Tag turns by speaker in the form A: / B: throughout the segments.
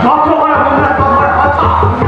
A: যত বড় তোমরা তোমার কথা তুমি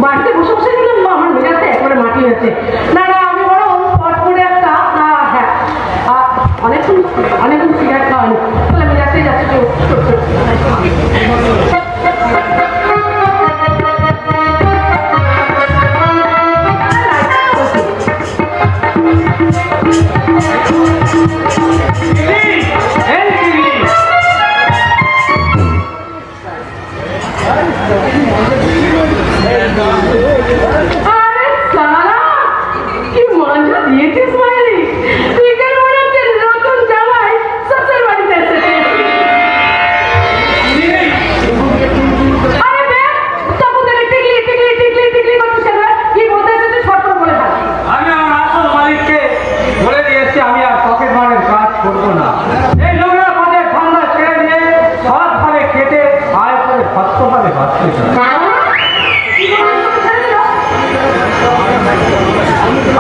A: বাড়িতে বসে বসে দিলাম আমার মেজাজটা একবারে মাটি হয়েছে। না না আমি বড় পট করে একটা হ্যাঁ অনেকক্ষণ সিগারেট খাওয়ানি তাহলে মেজাজটাই যাচ্ছে কেউ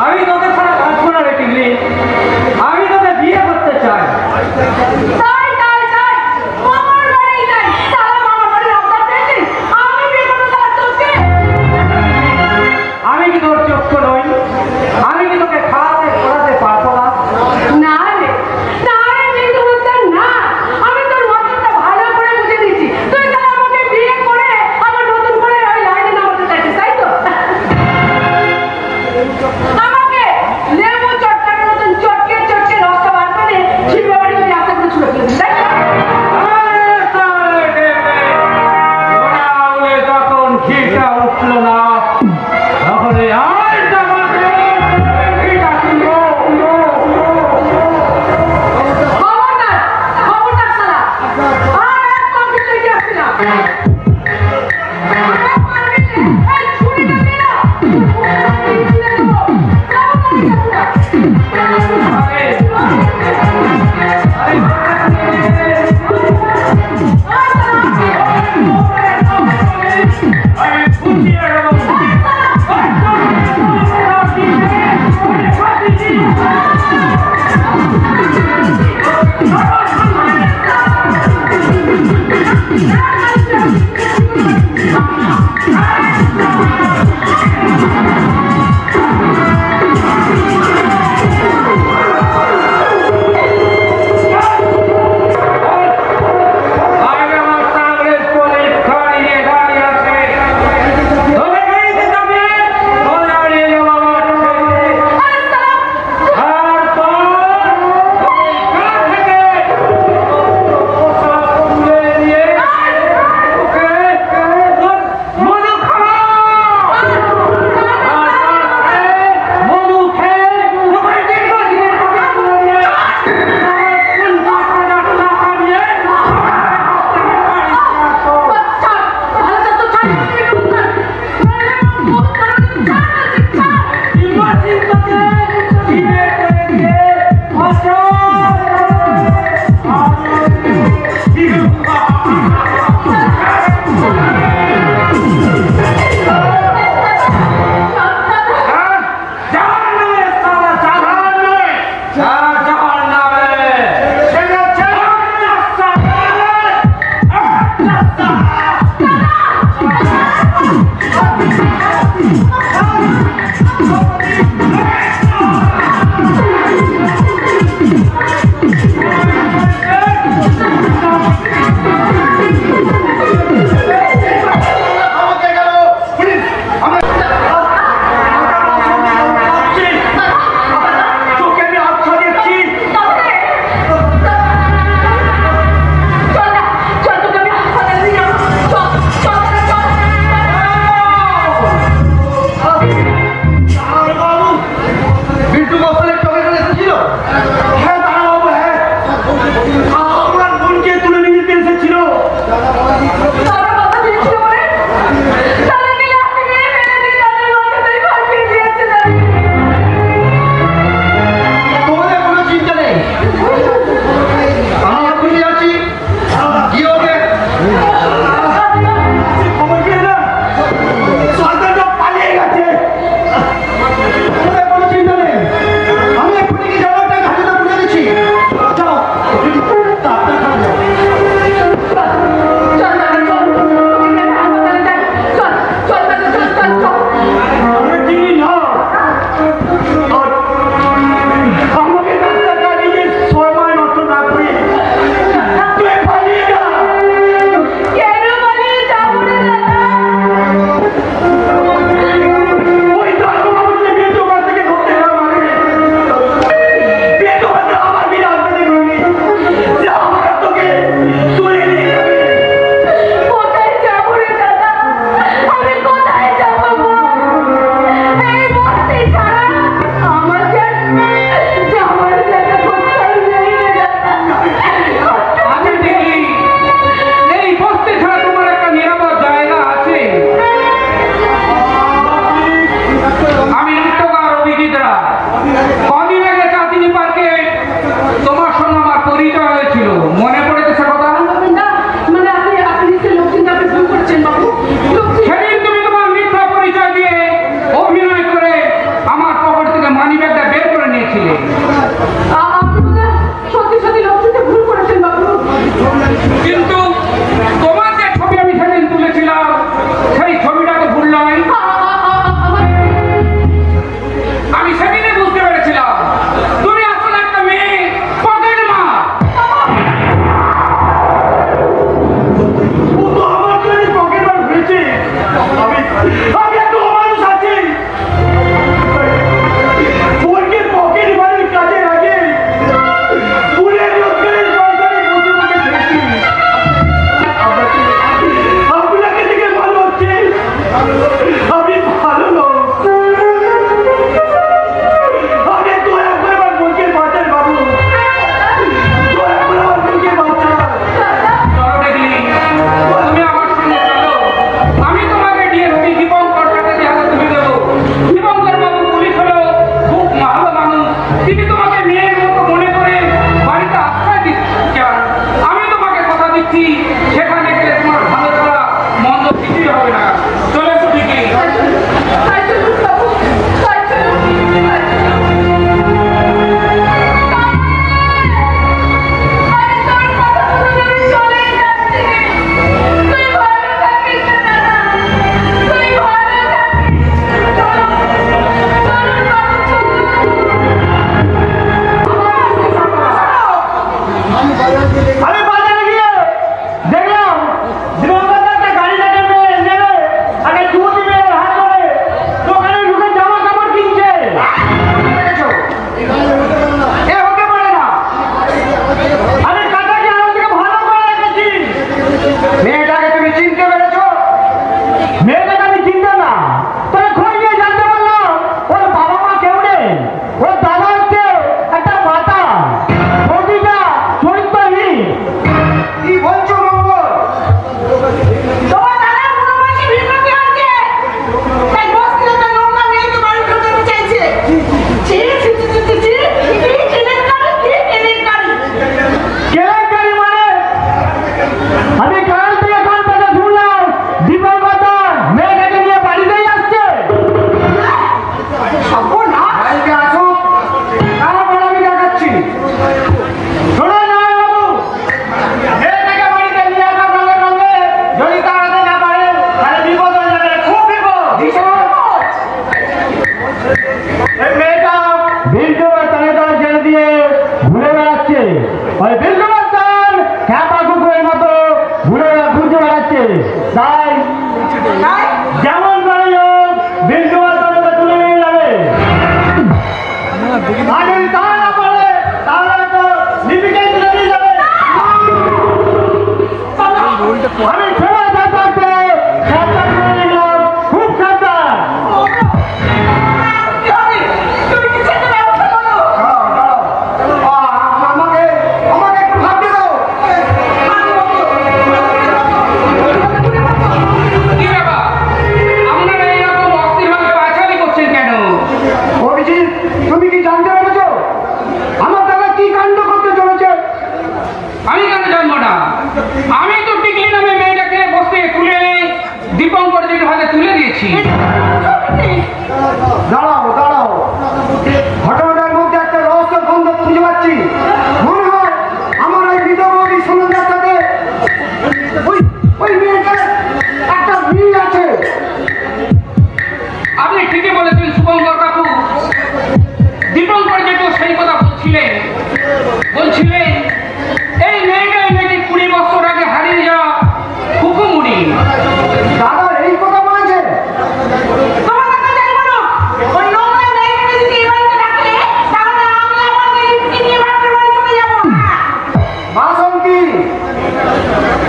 A: আমি তোকে ছাড়া বাঁচবো না রে টিগলি, আমি তোকে বিয়ে করতে চাই। আমি কি তোর চক্ষু নই? আমি কি তোকে খাওয়াতে পড়াতে পারবো না? না রে না রে কিন্তু না, আমি তোর মতটা ভালো করে বুঝে দিচ্ছি। তুই তাহলে আমাকে বিয়ে করে আবার নতুন করে ওই লাইনে নামাতে চাইছিস, তাই তো? আমাকে লেবু চটকানোর মতন চটকে চটকে রসটা বার করে ছিপে বাড়ি ওই রাস্তা করে ছুড়ে ফেলে দিস, তাই তো? তখন ঘিটা উঠলো না, তখন
B: কদিন আগে চাঁদিনী পার্কে তোমার সঙ্গে আমার পরিচয় হয়েছিল, মনে পড়েছে সে কথা?
A: না মানে আপনি নিশ্চয়ই লক্ষ্মীকে আপনি ভুল করছেন বাবু।
B: সেদিন তুমি তোমার মিথ্যা পরিচয় দিয়ে অভিনয় করে আমার পকেট থেকে মানি ব্যাগটা বের করে নিয়েছিলে।
A: আপনি সত্যি সত্যি লক্ষ্মীকে ভুল করেছেন বাবু।
B: কিন্তু তোমার যে ছবি আমি সেদিন তুলেছিলাম সেই ছবিটা তো ভুল নয়। আমি সেদিনে বুঝতে পেরেছিলাম তুমি আসলে একটা মেয়ে পকেট মার।
C: ও তো আমার জন্য পকেট মার হয়েছে। আমি একটা অমানুষ আছি। বোনকে পকেট মারের কাজে লাগে পুরের লোকের পয়সায় বসে বসে খেয়েছি। আপনাকে দেখে ভালো হচ্ছে আমি ভালো লোক। আগে দয়া করে আমার বোনকে বাঁচান বাবু, দয়া করে আমার বোনকে বাঁচান।
B: চলো দেখলি, তুমি আমার সঙ্গে চলো, আমি তোমাকে ডিএসপি দীপঙ্কর কাছে হাতে তুলে দেবো। দীপঙ্কর বাবু পুলিশ হলো খুব ভালো মানুষ, তিনি তোমাকে মেয়ের মতো মনে করে বাড়িতে আশ্রয় দিতে চান। আমি তোমাকে কথা দিচ্ছি সেখানে গেলে তোমার ভালো ছাড়া মন্দ কিছুই হবে না। চলে এসো ঠিকই।
A: তাই চলুন বাবু, তাই চলুন, তাই চলুন। আরে তোর কথা শুনে আমি চলেই যাচ্ছি। তুই ভালো থাকিস না, তুই ভালো থাকিস। চলুন, চলুন বাবু,
C: আমি বাজারে গিয়ে দেখলাম দিবঙ্গত একটা গাড়ি থেকে নেবে আগে যুবতী মেয়ের হাত ধরে দোকানে ঢুকে জামা কাপড় কিনছে।
B: এ হতে পারে না।
C: আমি কাকাকে আমার থেকে ভালো করে রেখেছি।
B: মেয়েটাকে তুমি চিনতে পেরেছো?
C: মেয়েটাকে আমি চিনতাম না, তবে খোঁজ নিয়ে জানতে পারলাম ওর বাবা মা কেউ নেই। ওর দাদা হচ্ছে একটা মাতা, বৌদিটা চরিত্রহীন।
B: কি বলছো মঙ্গল?
A: তোমার দাদার কোনো বয়সে বিপত্তি হচ্ছে, তাই বস্তিতে একটা নোংরা মেয়েকে বাড়ি ঢোকাতে চাইছে। ছি, ছি, ছি, ছি, ছি, ছি, কি কেলেঙ্কারি, কি কেলেঙ্কারি।
C: কেলেঙ্কারি মানে আমি কাল থেকে কাল থেকে শুনলাম দিবঙ্গত মেয়েটাকে নিয়ে বাড়িতেই আসছে।
A: সর্বনাশ।
B: বাড়িতে আসুক, তারপর আমি দেখাচ্ছি।
C: শোনো না বাবু, মেয়েটাকে বাড়িতে নিয়ে আসার সঙ্গে সঙ্গে যদি তাড়াতে না পারে তাহলে বিপদ হয়ে যাবে, খুব বিপদ। এই মেয়েটা বিল্টু বাস্তানের দল ছেড়ে দিয়ে ঘুরে বেড়াচ্ছে। ওই বিল্টু বাস্তান খ্যাপা কুকুরের মতো ঘুরতে বেড়াচ্ছে। তাই যেমন করে হোক বিল্টু বাস্তানকে তুলে নিয়ে যাবে। আর যদি তা না পারে তাহলে তো লিপিকে তুলে নিয়ে যাবে। আমি ছেড়ে থাকতে সাবধান করে নিলাম, খুব সাবধান।
A: কি হবে? তুমি কিছু একটা ব্যবস্থা করো।
B: আমাকে একটু ভাবতে দাও। কি ব্যাপার? আপনারা এইরকম অস্থিরভাবে পায়চারি করছেন কেন?
C: অভিজিৎ, তুমি কি জানতে পেরেছো আমার দাদা কি কাণ্ড করতে চলেছে?
B: আমি কেন জানবো না? আমি তো টিকলি নামে মেয়েটাকে বসতে তুলে এনে দীপঙ্কর দিদির হাতে তুলে দিয়েছি।
C: দাঁড়াও দাঁড়াও, ঘটনাটার মধ্যে একটা রহস্য গন্ধ খুঁজে পাচ্ছি। মনে হয় আমার ওই বিধবতী সুনন্দার সাথে ওই মেয়েটার একটা মিল আছে।
B: আপনি ঠিকই বলেছেন শুভঙ্কর কাকু। দীপঙ্কর যেটু সেই কথা বলছিলেন এই মেয়েটা নাকি 20 বছর আগে হারিয়ে যাওয়া কুকুমুড়ি।
C: দাদা এই কথা বলেছে?
A: তোমার কাছে যাই বলো, ওই নোংরা মেয়েকে যদি এই বাড়িতে রাখলে, তাহলে আমি আমার লিপকে নিয়ে বাপের বাড়ি চলে যাবো।
C: বাসন্তী,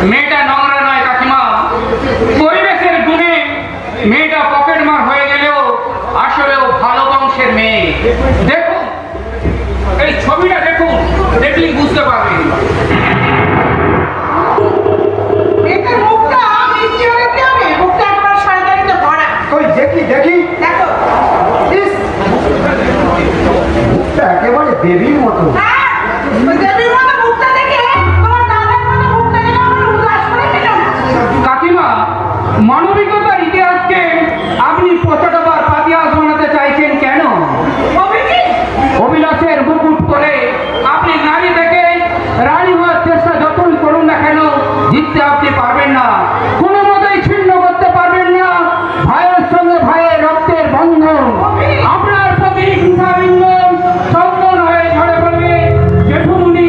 B: মেয়েটা নোংরা নয় কাকিমা, পরিবেশের গুণে মেয়েটা পকেট মার হয়ে গেলেও আসলেও ভালো বংশের মেয়ে। দেখুন এই ছবিটা, দেখুন, দেখলেই বুঝতে পারবেন।
A: এটার মুখটা মিষ্টি হলে কি হবে? মুখটা একবার শয়তানিতে ভরা।
C: কই দেখি দেখি।
A: দেখো।
C: ইস, দেবীর মতো।
A: হ্যাঁ, ওই দেবীর মতো মুখটা দেখে তোমার দাদার মতো মুখটা দেখে আমার উদাস করে দিল না।
B: কাকিমা, মানবিকতার ইতিহাসকে আপনি 50 বার পাতিহাস বানাতে চাইছেন কেন?
A: অভিজিৎ,
B: অভিলাষের মুকুট করে আপনি নারী থেকে রানী হওয়ার চেষ্টা যতই করুন না কেন, জিততে আপনি পারবেন না, কোনো মতেই ছিন্ন করতে পারবেন না ভাইয়ের সঙ্গে ভাইয়ের রক্তের বন্ধন। আপনার প্রতি হিংসাবিন্দন চন্দন হয়ে ঝরে পড়বে। জেঠুমনি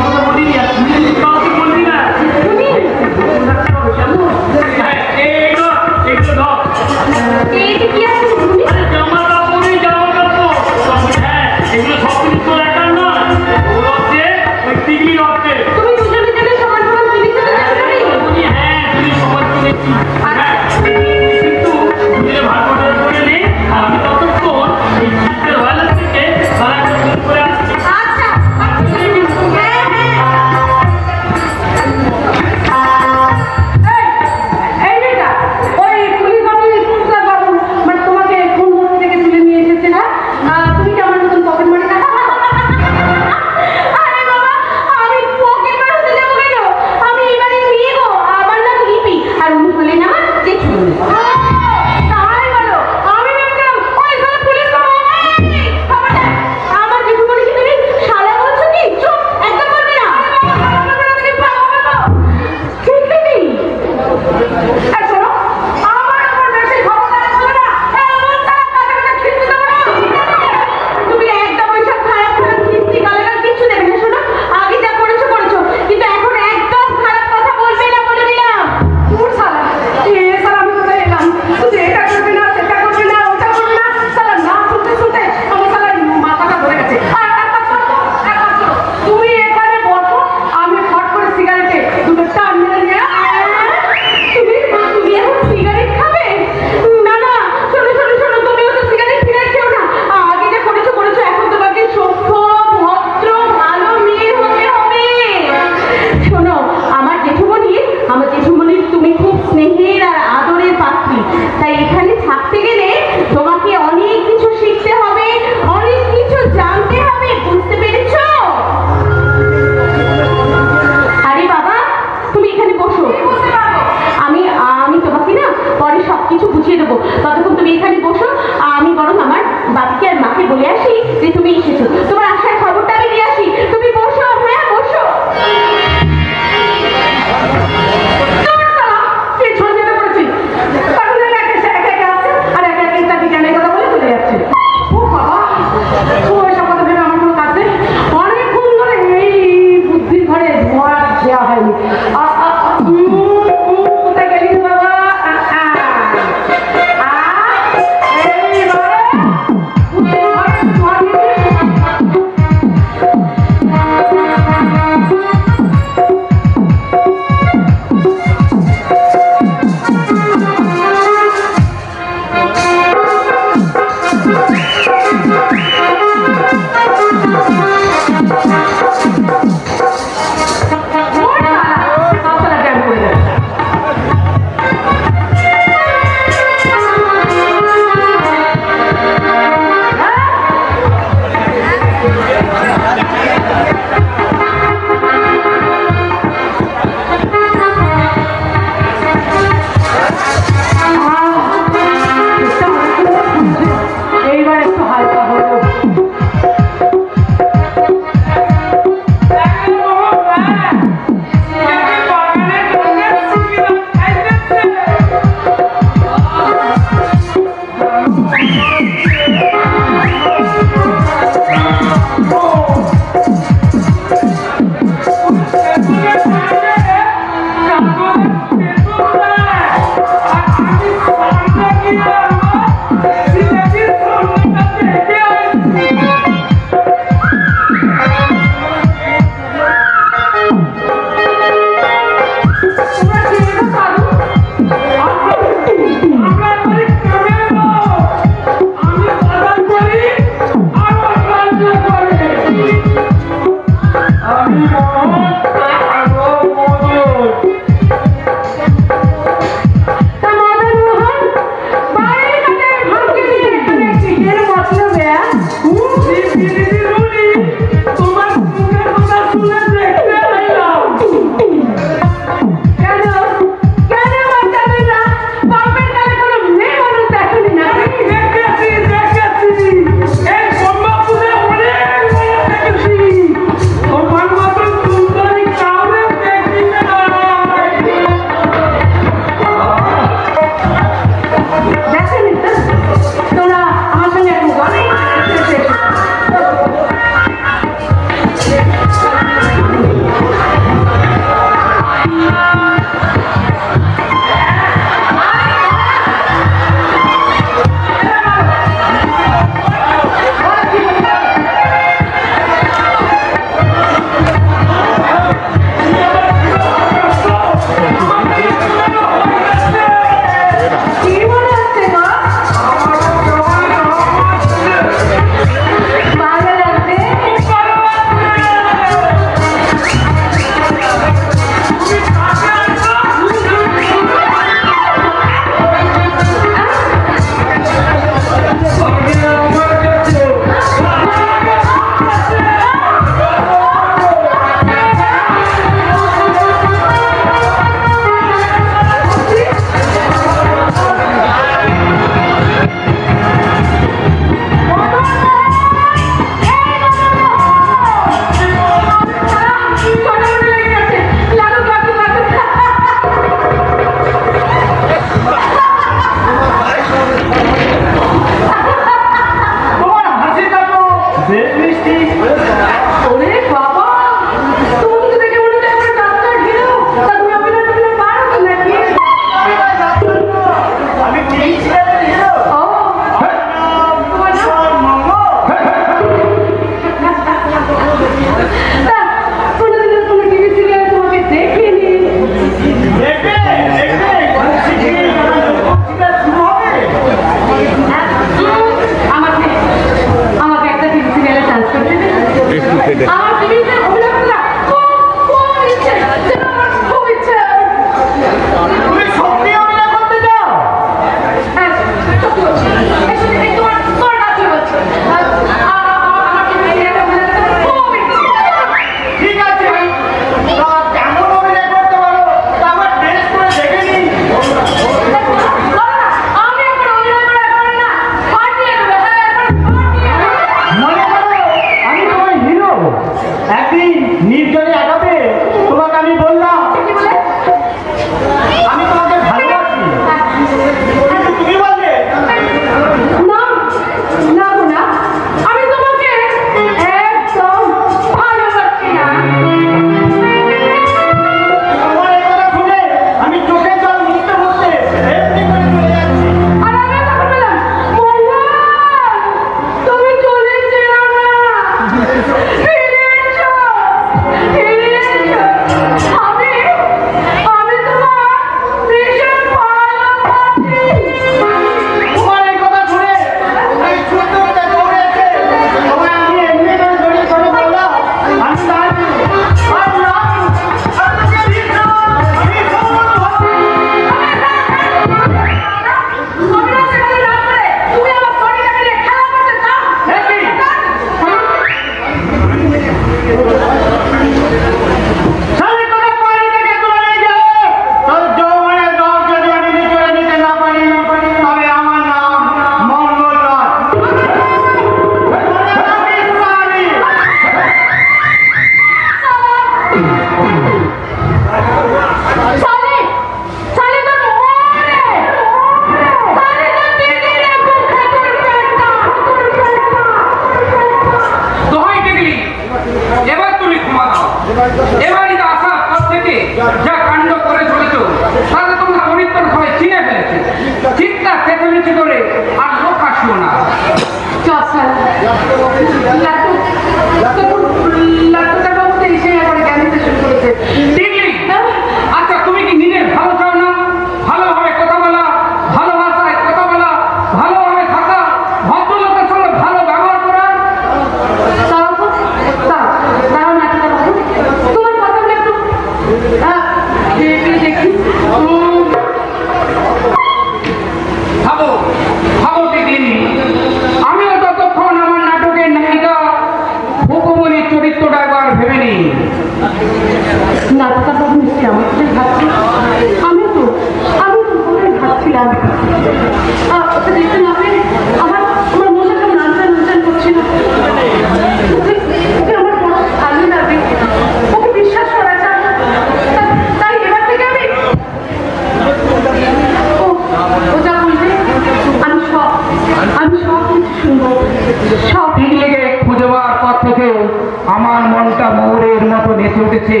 B: ঘটেছে।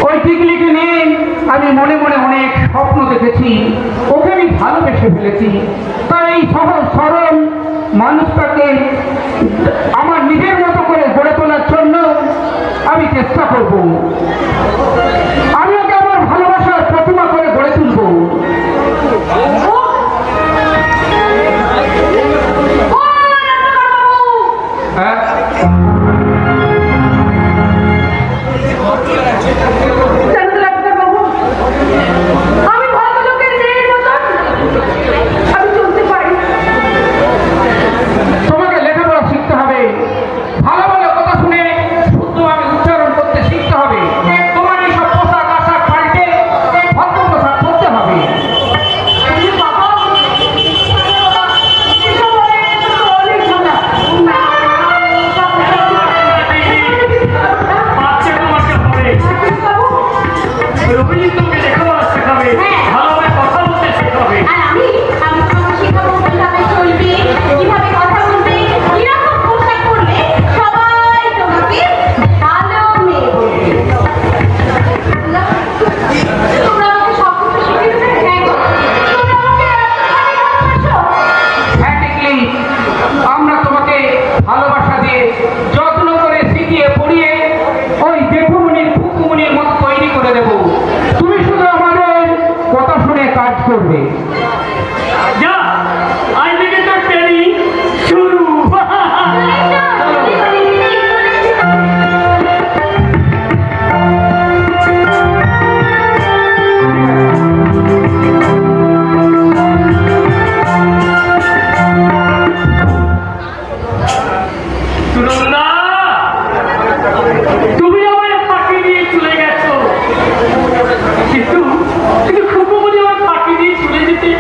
B: ওই টিকলিকে নিয়ে আমি মনে মনে অনেক স্বপ্ন দেখেছি, ওকে আমি ভালোবেসে ফেলেছি। তাই এই সহজ সরল মানুষটাকে আমার নিজের মতো করে গড়ে তোলার জন্য আমি চেষ্টা করব। আমি ওকে আমার ভালোবাসার প্রতিমা করে গড়ে তুলব। হ্যাঁ,
A: আমি ভদ্রলোকের মেয়ের মতন আমি চলতে পারি।
B: তোমাকে লেখাপড়া শিখতে হবে, ভালো ভালো কথা শুনে শুদ্ধভাবে উচ্চারণ করতে শিখতে হবে। তোমার এইসব পোশাক আশাক পাল্টে ভদ্র পোশাক করতে হবে।
A: কিন্তু বাবা, এসব অনেক ঠান্ডা।
C: বাচ্চা তোমাকে হবে
A: বাবু,
C: রবীন্দ্র তোকে লেখাপড়া শেখাবে, ভালোভাবে কথা বলতে শেখাবে।
A: আর আমি তোমাকে শেখাবো কিভাবে চলবে, কিভাবে কথা বলবে, কিরকম পোশাক পরলে সবাই তোমাকে ভালো মেয়ে বলবে। তোমরা আমাকে সব কিছু শিখিয়ে দেবে? হ্যাঁ গো। তোমরা আমাকে এতখানি ভালোবাসো?
B: হ্যাঁ, টিকলি, আমরা তোমাকে ভালোবাসা দিয়ে যত্ন করে শিখিয়ে পড়িয়ে ওই জেঠুমনির ফুকুমনির মতো তৈরি করে দেব। তুমি শুধু আমাদের কথা শুনে কাজ করবে।
C: যা, আজ থেকে তোর ট্রেনিং শুরু। সুনন্দা, তুমি আমায় ফাঁকি দিয়ে চলে গেছো, কিন্তু খুকুমনি আমার ফাঁকি দিয়ে চলে যেতে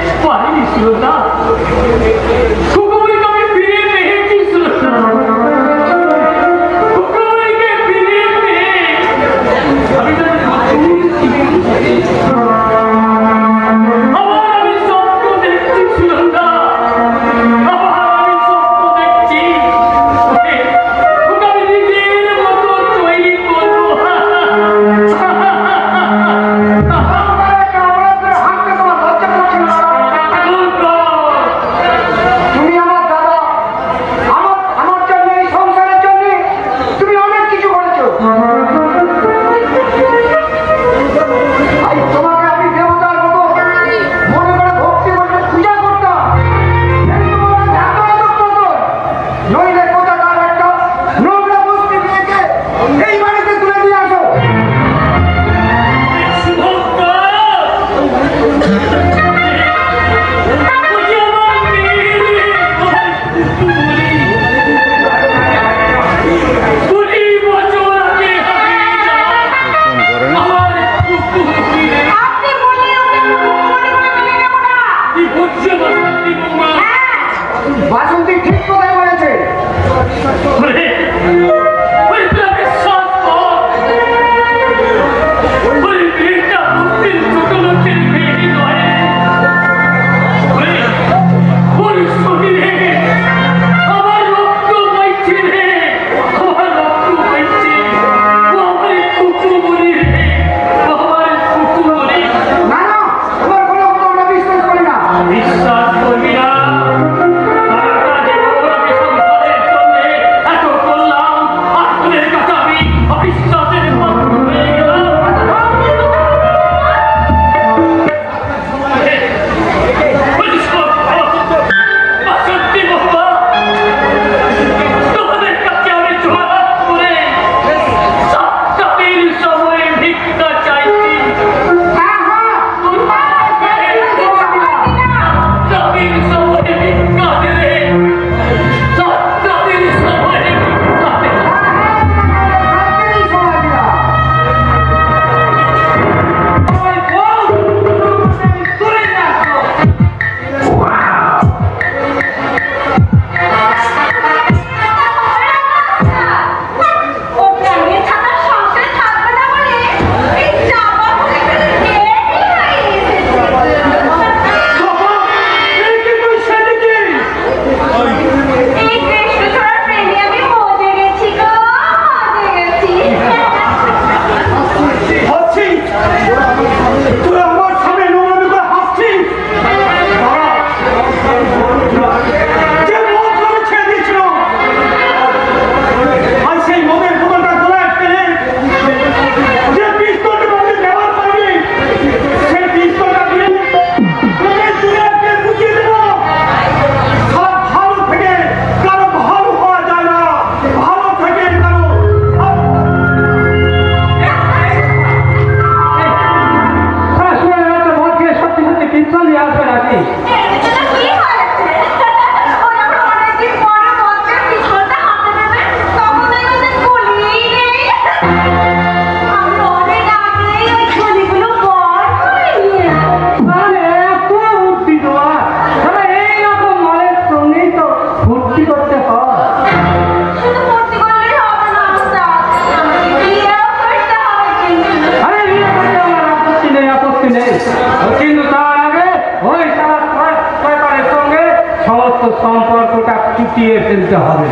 B: মিটিয়ে ফেলতে হবে।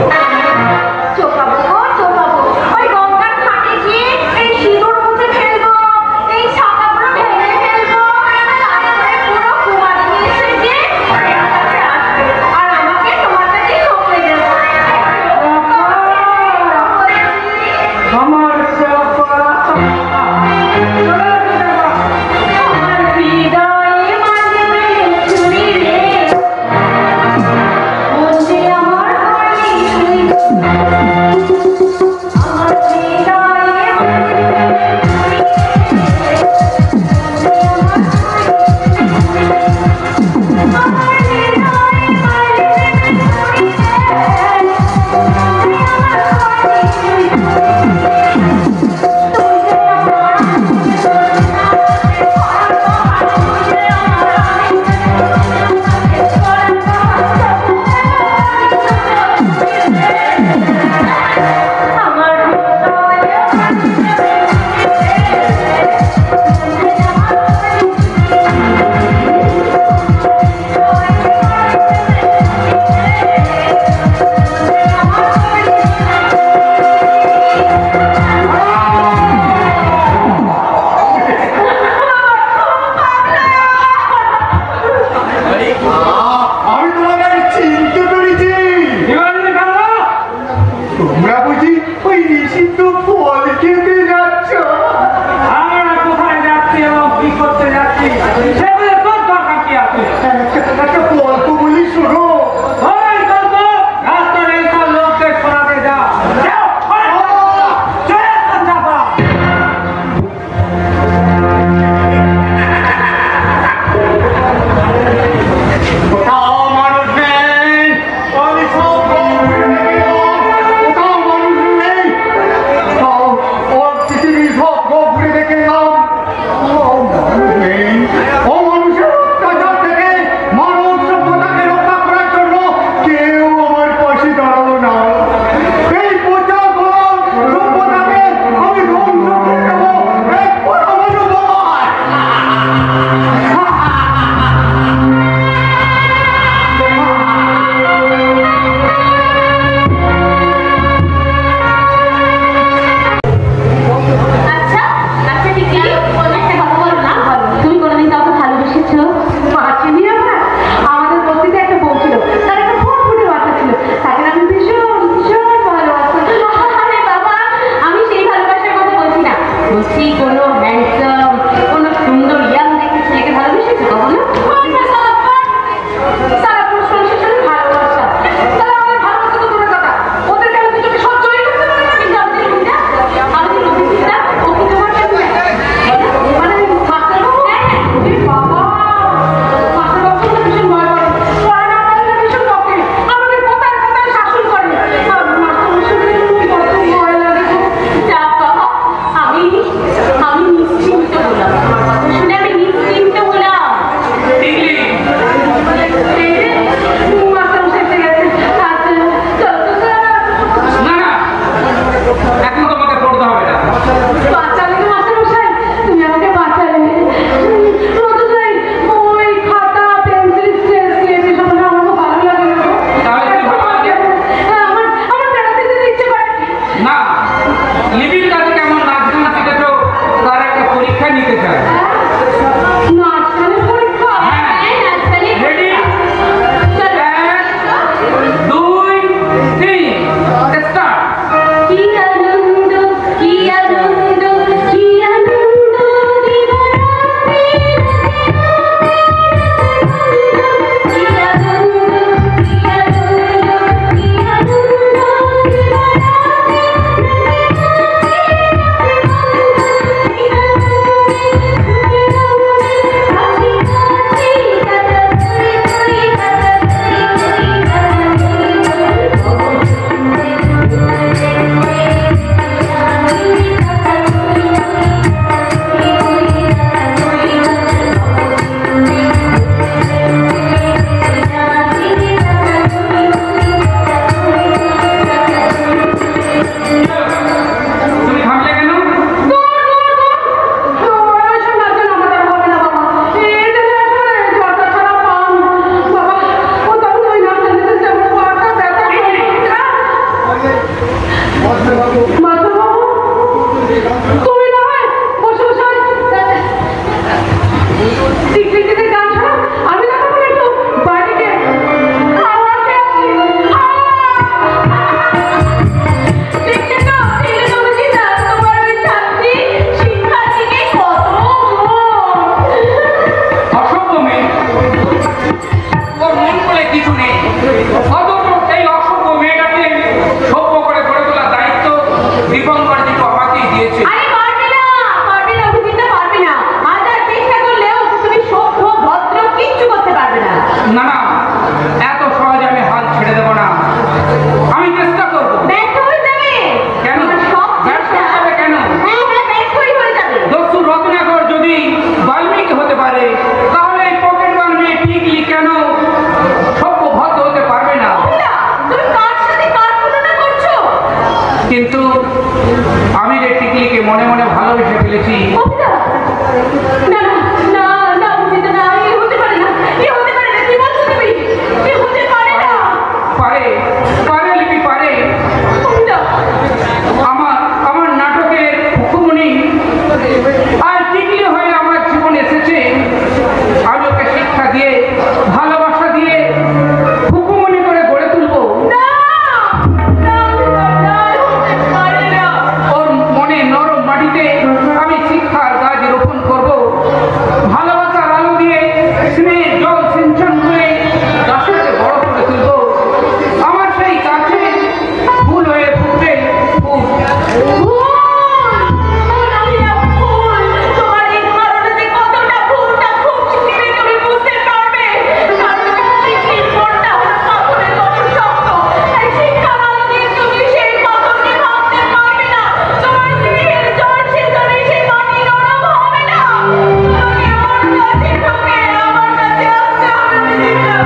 A: আমি
B: ভালোবেসে ফেলেছি।
A: অভিদা, না না না না অভিদা, না, এ হতে পারে না, এ হতে পারে না, কি বলছো তুমি? এ হতে পারে না।
B: পারে পারে লিপি পারে।
A: অভিদা,
B: আমার নাটকের হুকুমনি আর টিকলি হয়ে আমার জীবন এসেছে। আমি ওকে শিক্ষা দিয়ে ভালোবাসা দিয়ে হুকুমনি করে গড়ে তুলবো।
A: না না অভিদা, না, এ হতে পারে না।
B: ওর মনে নরম মাটিতে আমি শিক্ষার গাছ রোপণ করব। ভালোবাসার আলো দিয়ে স্নেহ জল সিঞ্চন করে গাছটাকে বড় করে তুলব। আমার সেই গাছে ফুল হয়ে ফুটবে ফুল।
A: ফুল, অভিদা, ফুল, তোমার এই ধারণা যে কতটা ফুলটা খুব শিগগিরই তুমি বুঝতে পারবে। কারণ এই মনটা আমার পাথরের মতো শক্ত। তাই শিক্ষার আলো দিয়ে তুমি সেই পাথরকে ভাঙতে পারবে না। তোমার স্নেহের জল সেচনে সেই মাটি নরম হবে না। তোমাকে আমার কাছে ঢুকে আমার কাছে আসতে হবে অভিদা।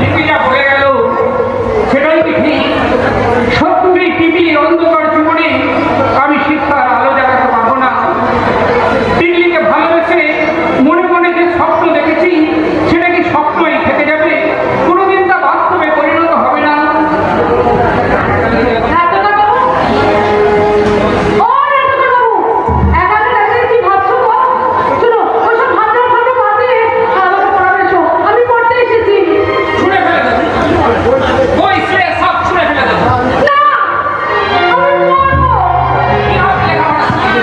B: লিপিটা বলে গেল সেটাই কি ঠিক? সত্যি টিকলির অন্ধকার জীবনে আমি শিক্ষার আলো জ্বালাতে পারবো না। টিকলিকে ভালোবেসে মনে মনে যে স্বপ্ন দেখেছি সেটা কি স্বপ্নই থেকে যাবে? কোনোদিন তা বাস্তবে পরিণত হবে না।
A: নাট্যকার বাবু, ও নাট্যকার বাবু, এখানে দাঁড়িয়ে কি ভাবছো গো? শোনো, ওসব ভাবনা বাদ দিয়ে আমাকে পড়াবে এসো। আমি পড়তে এসেছি।
B: ছুঁড়ে ফেলে দেবো, বই ছিঁড়ে সব ছুঁড়ে ফেলে দেবো।
A: না, আমি পড়বো।
B: কিভাবে লেখাপড়া শিখবে?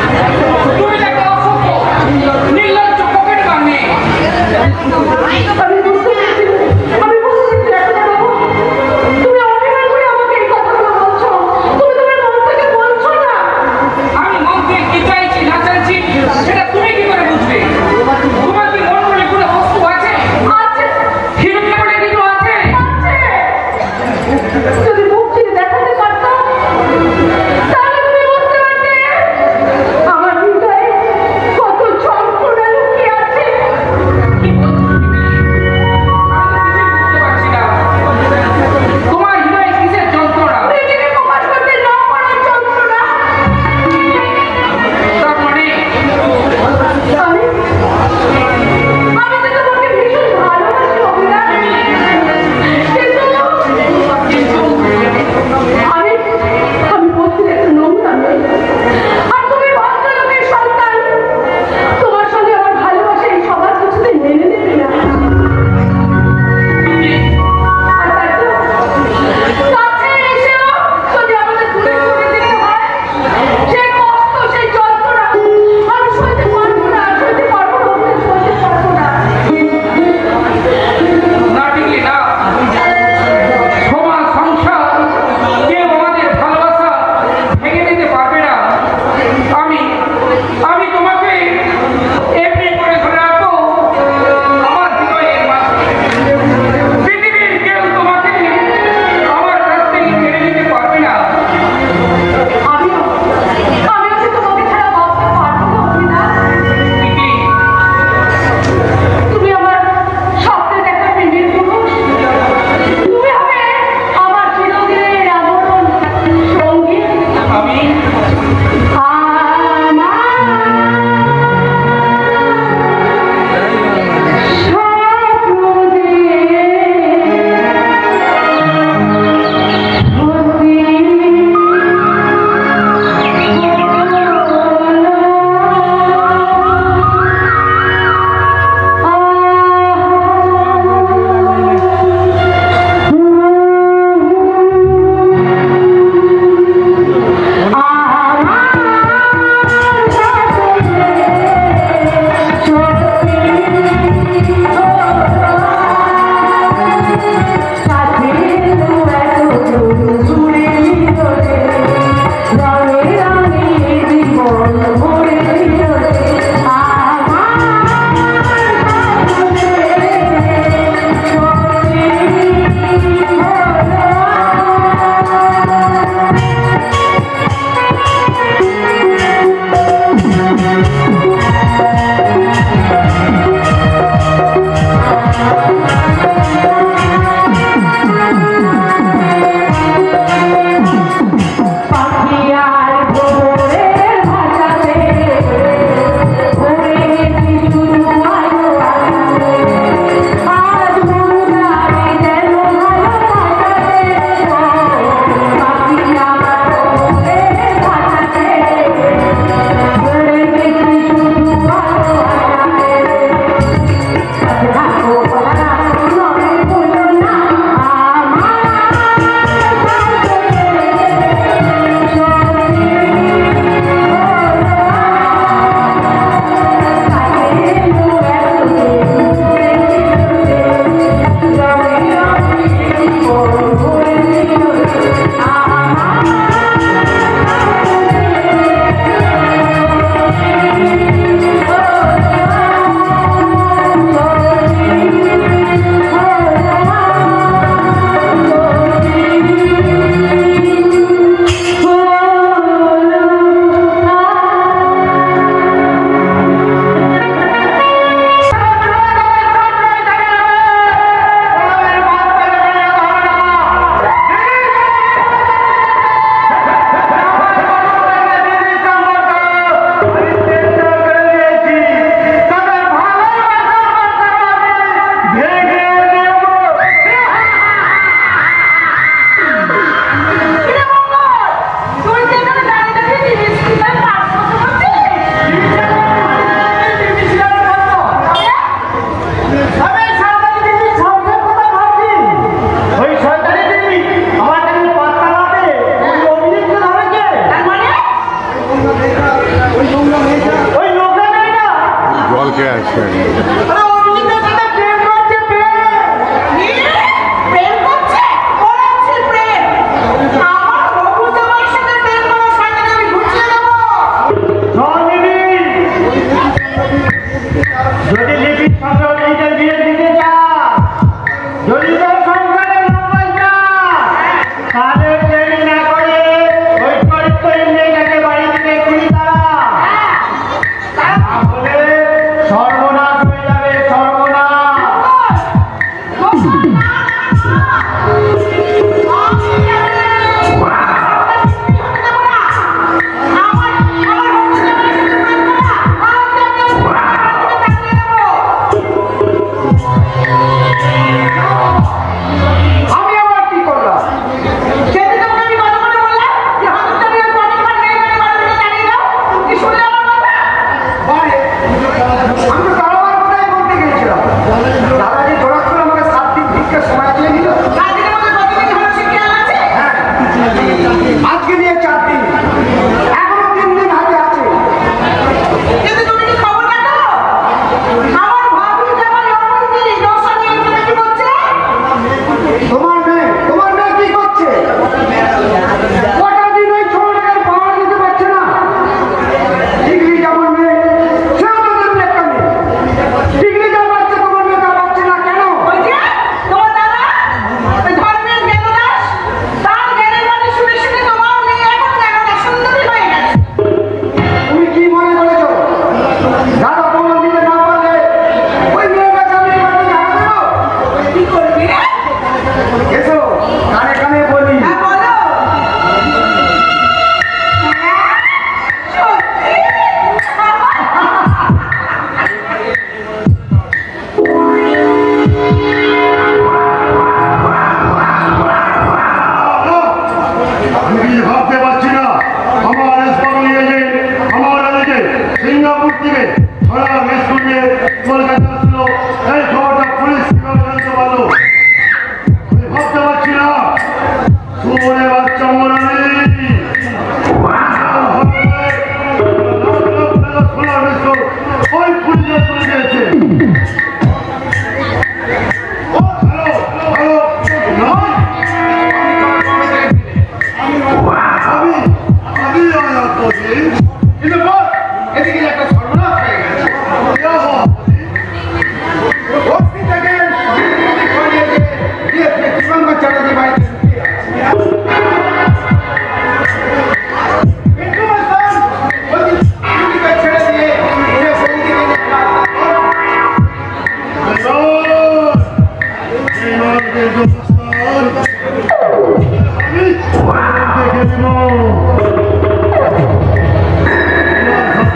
B: তুমি একটা অসভ্য, নির্লজ্জ পকেট বানিয়ে।
A: আমি বুঝতে পেরেছি, নাট্যকার বাবু। তুমি অভিনয় করে আমাকে এই কথাগুলো বলছো। তুমি তোমার মন থেকে বলছো না।
B: আমি মন দিয়ে কি চাইছি না চাইছি সেটা তুমি কি করে বুঝবে? তোমার কি মন বলে কোনো বস্তু আছে?
A: আছে,
B: হিরোকে বলে কিছু আছে?
A: আছে।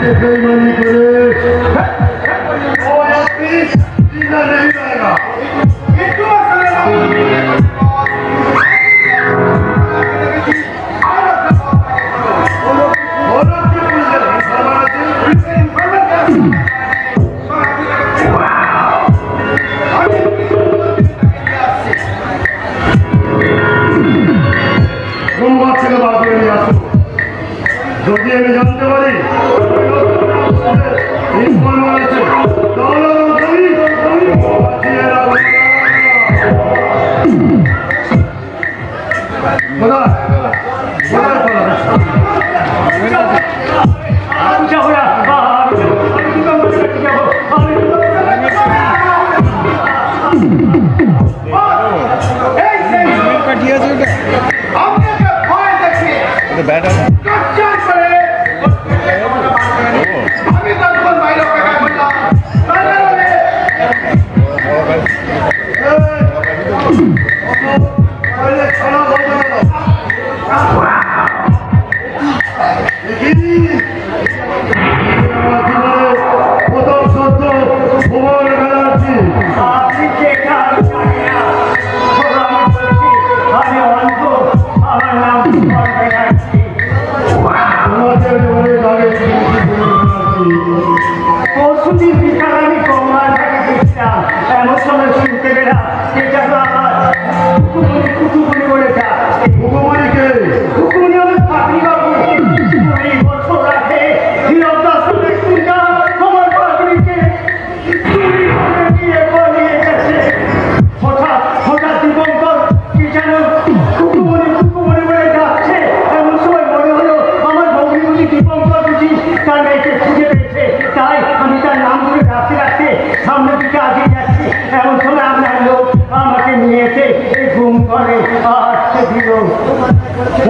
D: से बेईमानी करे वो आदमी जिंदा नहीं रहेगा। যদি আমি জানতে পারি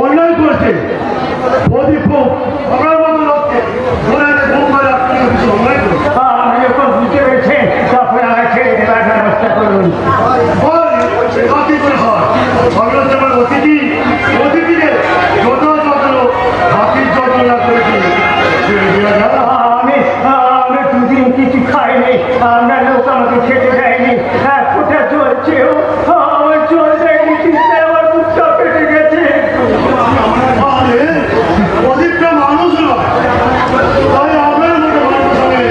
D: অন্যায় করছে মোদী খুব আমার মতো লোককে ধরে ঘুম করে আপনি কিছু অন্যায় করছে
C: আমি যখন বুঝতে পেরেছে তখন আমার ছেড়ে দেওয়ার ব্যবস্থা করুন।
D: অতিথিদের যত যত্ন হাতির যত্ন না করেছি
C: আমি দুদিন কিছু খাইনি, আপনার লোক আমাকে খেতে দেয়নি, এক ফোঁটা চলছেও আমার চল দেয়নি, চিন্তায় আমার বুকটা পেটে গেছে।
D: অধিকটা মানুষ নয়, তাই আপনার মতো মানুষ সঙ্গে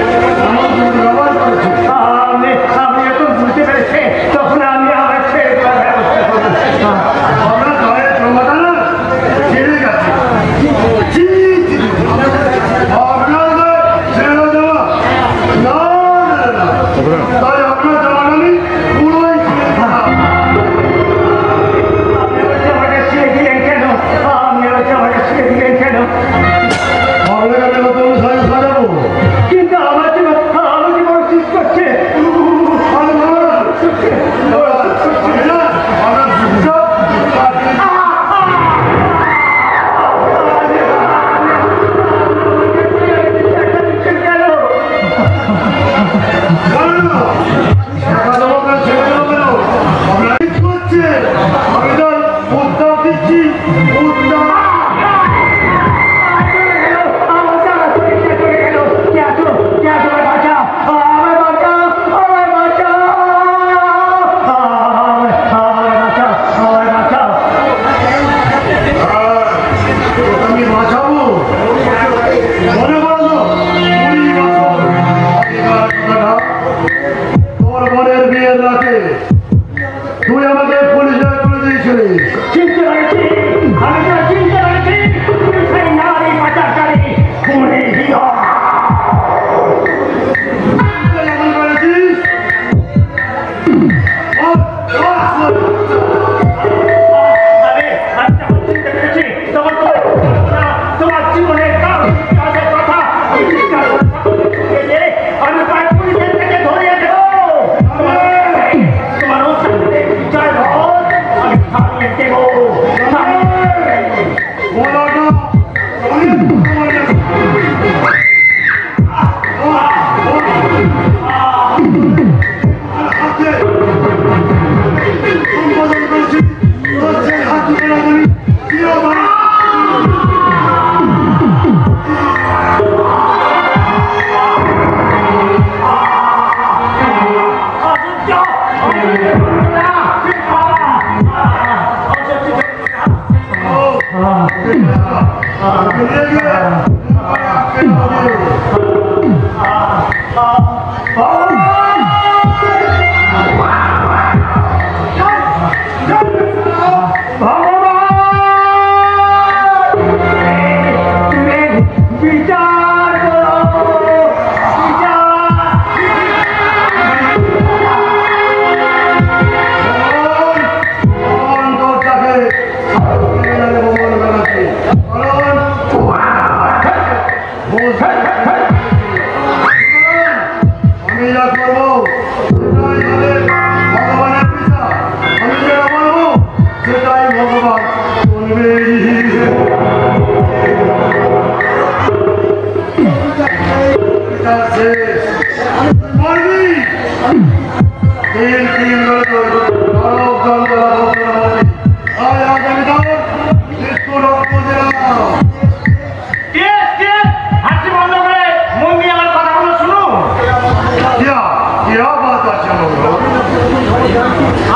D: আমার সঙ্গে ব্যবহার করেছি।
C: আপনি যখন বুঝতে পেরেছে তখন আমি আমার ছেড়ে দেওয়ার ব্যবস্থা করবো।
D: আপনার গায়ের ক্ষমতা না ছেড়ে গেছে। আপনার ছেড়ে দেওয়া না, তাই আপনার জামান আমি পুরোই ছেড়ে দিলাম।
C: আমাকে ছেড়ে দিলেন কেন? আমাকে ছেড়ে দিলেন কেন?
D: আপনাকে আমি নতুন সাজ সাজাবো।
C: কিন্তু আমার জীবন ঠিক করছে।
D: তুই আমাকে পুলিশে তুলে দিয়েছিলিস।
C: চিনতে পারছি, আমি তো চিনতে পারছি, তুমি সেই নারী পাচারকারী খুনি হিরো।
D: এমন করেছিস
C: আমি যখন চিনতে পেরেছি তখন তোমার জীবনের কাজের কথা আমি পাঁচ পুলিশের থেকে ধরিয়ে দেবো। তোমার আমি থামিয়ে দেবো।
D: আমি যা করবো সেটাই আমাদের ভগবানের বিচার। আমি যেটা বলবো সেটাই ভগবান শুনবে। বলবি তিন তিন আগামী দিন বিস্কুট রক্ত দিলাম।
C: হাসি বন্ধ করে মন দিয়ে আমার কথাগুলো শুনুন।
D: क्या बात আছে বলো?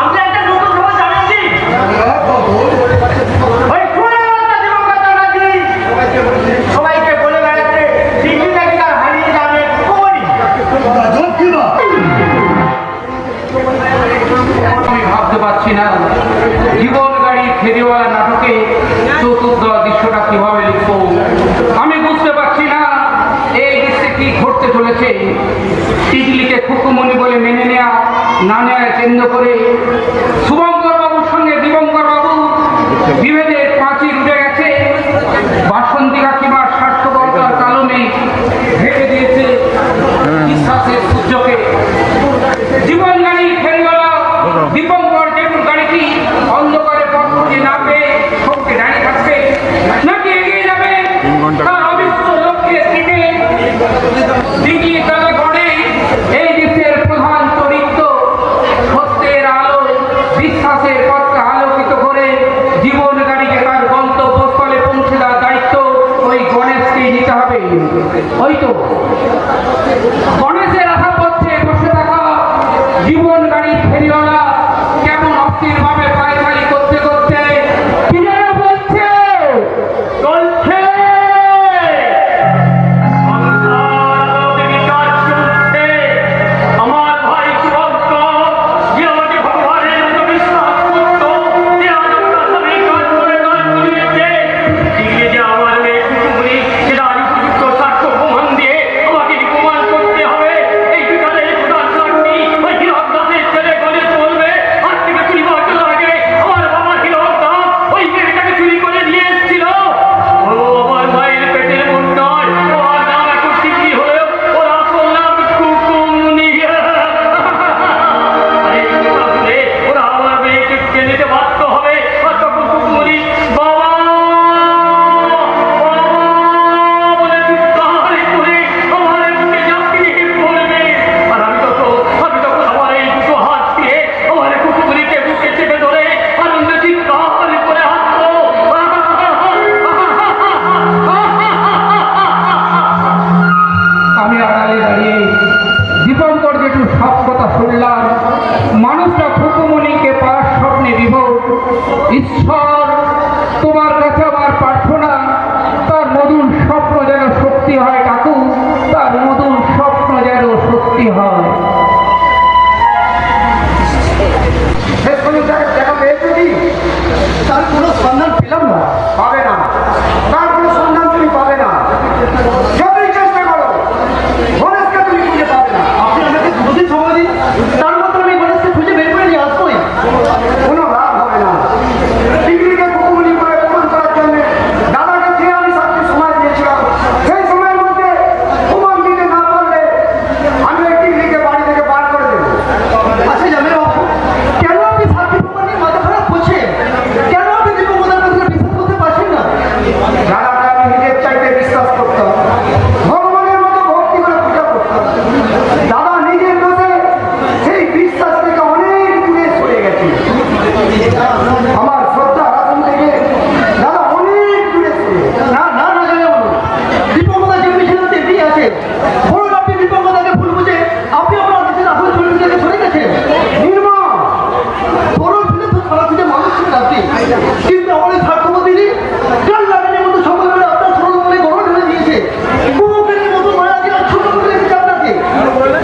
C: আপনি একটা নতুন খবর জানেন কি? ওই কুড়াটা দিবঙ্গতা নদী সবাইকে বলে বেড়াচ্ছে ডিগ্রি নাকি তার হারিয়ে যাবে খবরই।
B: আমি ভাবতে পারছি না জীবন গাড়ি ফেরিওয়ালা নাটকে চতুর্থ দৃশ্যটা কিভাবে লিখবো। আমি বুঝতে পারছি না এই দৃশ্যে কি ঘটতে চলেছে। টিকলিকে খুকুমণি বলে মেনে নেওয়া না নেওয়া কেন্দ্র করে শুভঙ্কর বাবুর সঙ্গে দিবঙ্কর বাবু বিভেদের প্রাচীর উঠে গেছে। বাসন্তী কাকিমার স্বার্থপরতার কারণে ভেঙে দিয়েছে বিশ্বাসের সূর্যকে। জীবন গাড়ি ফেরিওয়ালা দীপঙ্কর জেঠুর গাড়িটি অন্ধকারে পথ খুঁজে না পেয়ে সবকে দাঁড়িয়ে থাকবে নাকি এগিয়ে যাবে তার অবিশ্ব লক্ষ্যের দিকে। দিঘি তলে গড়ে এই দেশের প্রধান চরিত্র সত্যের আলো বিশ্বাসের পথকে আলোকিত করে জীবন গাড়িকে তার গন্তব্যস্থলে পৌঁছে দেওয়ার দায়িত্ব ওই গণেশকেই নিতে হবে। ওই তো গণেশের আশা পথে বসে থাকা জীবন গাড়ি ফেরিওয়ালা কেমন অস্থিরভাবে পায়চারি করতে করতে কি যেন বলছে
C: চলছে আমার ভাই শুভঙ্ক যে আমাকে ভগবানের মতো বিশ্বাস করত, যে আজ আমার সামনে কাজ করে কাজ করিয়েছে, দিকে যে আমার মেয়ে কুকুরি সেটা আজ উপযুক্ত সাক্ষ্য প্রমাণ দিয়ে আমাকে প্রমাণ করতে হবে। এই বিকালে প্রধান সাক্ষী ওই হিরক দাসের ছেলে গণেশ বলবে আজ থেকে 20 বছর আগে আমার বাবা হিরক দাস ওই মেয়েটাকে চুরি করে দিয়ে এসেছিল। ও আমার মায়ের পেটের মুন্ডায় ওর নাম এখন টিকলি হলেও ওর আসল নাম কুকুমনি। আরে আসলে ওরা আমার মেয়েকে টেনে নিতে বাধ্য হবে। আর তখন কুকুমনি বাবা বলে চিৎকার করে আমার বুকে ঝাঁপিয়ে পড়বে। আর আমি তখন আমার এই দুটো হাত দিয়ে আমার কুকুমনিকে বুকে চেপে ধরে আনন্দে চিৎকার করে হাসবো।
B: আমি আড়ালে দাঁড়িয়ে দীপঙ্কর জেঠুর সব কথা শুনলাম। মানুষটা খুকুমণিকে পাওয়ার স্বপ্নে বিভোর। ঈশ্বর তোমার কাছে আমার প্রার্থনা তার মধুর স্বপ্ন যেন সত্যি হয় কাকু, তার মধুর স্বপ্ন যেন সত্যি হয়।
C: শেষ পর্যন্ত দেখা পেয়েছে কি? তার কোনো সন্ধান পেলাম না। পাবে না, তার কোনো সন্ধান তুমি পাবে না। যতই চেষ্টা করো গণেশকে তুমি খুঁজে পাবে না। আপনি আমাকে দুদিন সময় দিন, তার মতো আমি গণেশকে খুঁজে বের করে নিয়ে আসবোই। কোনো লাভ হবে না। ডিগ্রিকে কুকুমনি করে প্রমাণ করার জন্য দাদাকে যে আমি সাথে সময় দিয়েছিলাম, সেই সময়ের মধ্যে প্রমাণ দিতে না পারলে আমি এই ডিগ্রিকে বাড়ি থেকে বার করে দেবো। আচ্ছা জানেন বাবু, কেন আপনি সাথী প্রমাণ নিয়ে মাথা খারাপ করছেন? কেন আপনি দীপঙ্করের কথা বিশ্বাস করতে পারছেন না? দাদাকে আমি নিজের চাইতে বিশ্বাস করতাম, ভগবানের মতো ভক্তি করে পূজা করতাম। দাদা নিজের দোষে সেই বিশ্বাস থেকে অনেক দূরে সরে গেছে। আমার শ্রদ্ধা আসন থেকে দাদা অনেক দূরে সরে গেছে।
E: না না না জানে বলুন, দীপঙ্কর যেমনি ছিল তেমনি আছে। বলুন আপনি দীপঙ্করকে ভুল বুঝে আপনি আপনার নিজের আসল চরিত্র থেকে সরে গেছেন।
C: নির্মল
E: বড় ছিল তো খারাপ ছিল মানুষ ছিলেন আপনি, কিন্তু আমার এই স্বার্থপর দিদি কাল লাগানোর মতো সকল মিলে আপনার সরল মনে গড়ে ঢেলে দিয়েছে। কুকুরের মতো মায়া দিয়ে আজ ছোট করে রেখেছে আপনাকে।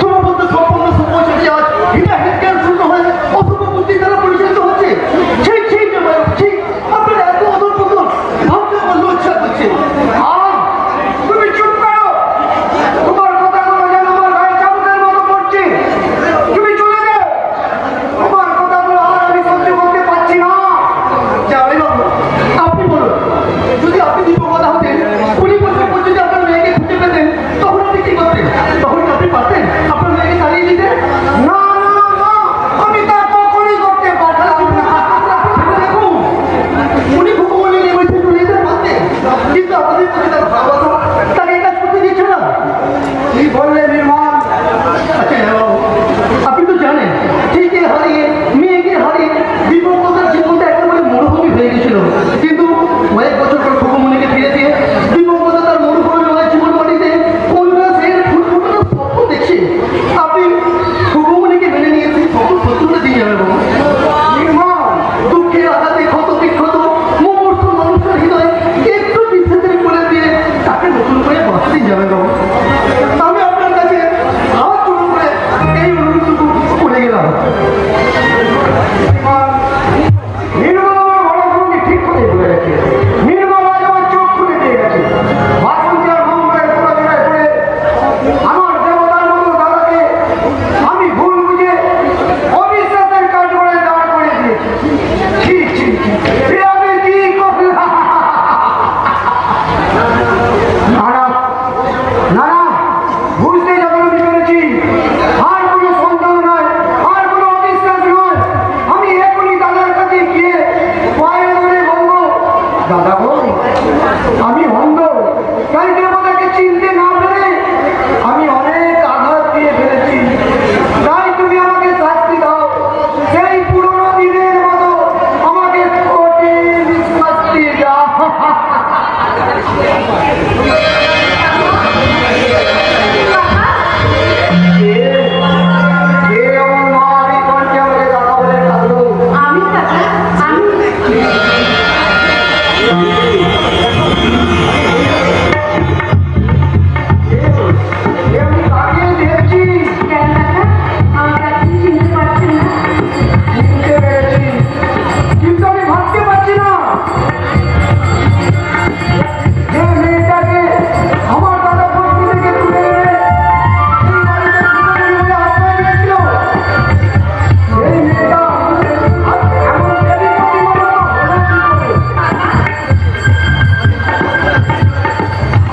E: তোমার মধ্যে সম্পূর্ণ সময় ছেড়ে আজ হিটা হেড জ্ঞান শূন্য হয়ে অশুভ বুদ্ধি দ্বারা পরিচালিত হচ্ছে। সেই সেই যে মায়া ঠিক আপনার এত অদর পতন ভাবতে আমার লজ্জা করছে।
C: তুমি চুপ করো। তোমার কথাগুলো যেন আমার গায়ে চাবুকের মতো পড়ছে। তুমি চলে যাও। তোমার কথাগুলো আর আমি সহ্য করতে পারছি না।
E: জামাই বাবু,
C: দাদা গো, আমি অন্ধ, তাই দেবতাকে চিনতে না পেরে আমি অনেক আঘাত দিয়ে ফেলেছি। তাই তুমি আমাকে শাস্তি দাও, সেই পুরোনো দিনের মতো আমাকে কঠিন শাস্তি দাও।
A: আমি কাকা, কেন কাকা? আমার কাছে চিনতে পারছেন না?
C: কিন্তু আমি ভাবতে পারছি না যে মেয়েটাকে আমার দাদা বস্তি থেকে তুলে এনে এই বাড়িতে সুন্দরী হয়ে আশ্রয় দিয়েছিল, সেই মেয়েটা আজ এমন দেবী প্রতিমা হলো কি করে?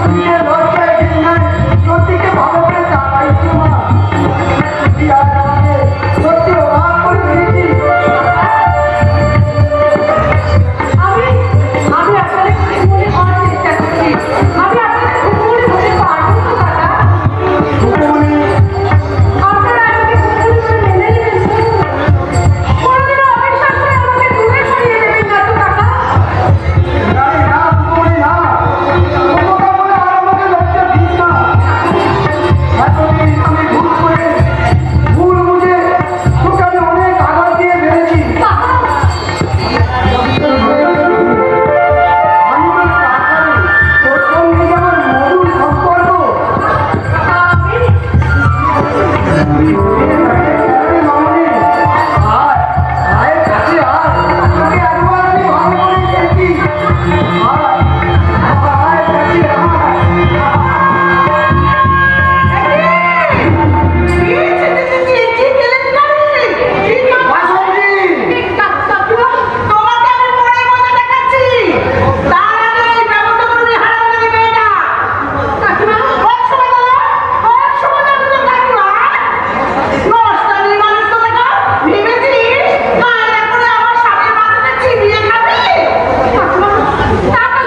C: আমি যে লজ্জায় ঘৃণায় সত্যিকে ভালো করে চালাইছি না, সত্যি আজ আমাকে সত্যি অবাক করে দিয়েছি।
A: আমি আপনাদের খুবই হওয়ার চেষ্টা করছি। আমি আপনাদের খুবই হতে পারবো তো কাকা? আপনারা আমাকে খুবই করে মেনে নেবেন তো? কোনোদিনও অপেক্ষা করে আমাকে দূরে সরিয়ে দেবেন না তো কাকা? টাকা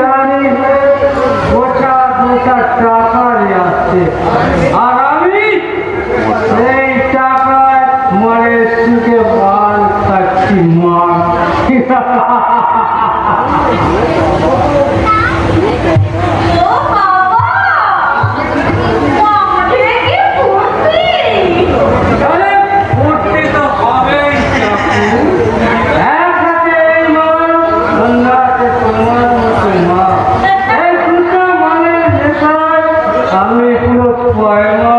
C: জানি গোটা গোটা টাকা নিয়ে আসছে, আর আমি এই টাকায় মনের সুখে বাল খাচ্ছি মা।
F: ও বাবা, আমাকে কি ফুর্তি!
B: তাহলে ফুর্তি তো হবেই কাকু।
C: একসাথে এই মন, অন্যহাতে তোমার মতো মা। এই দুটো মনের নেশায় আমি পুরো পয়মা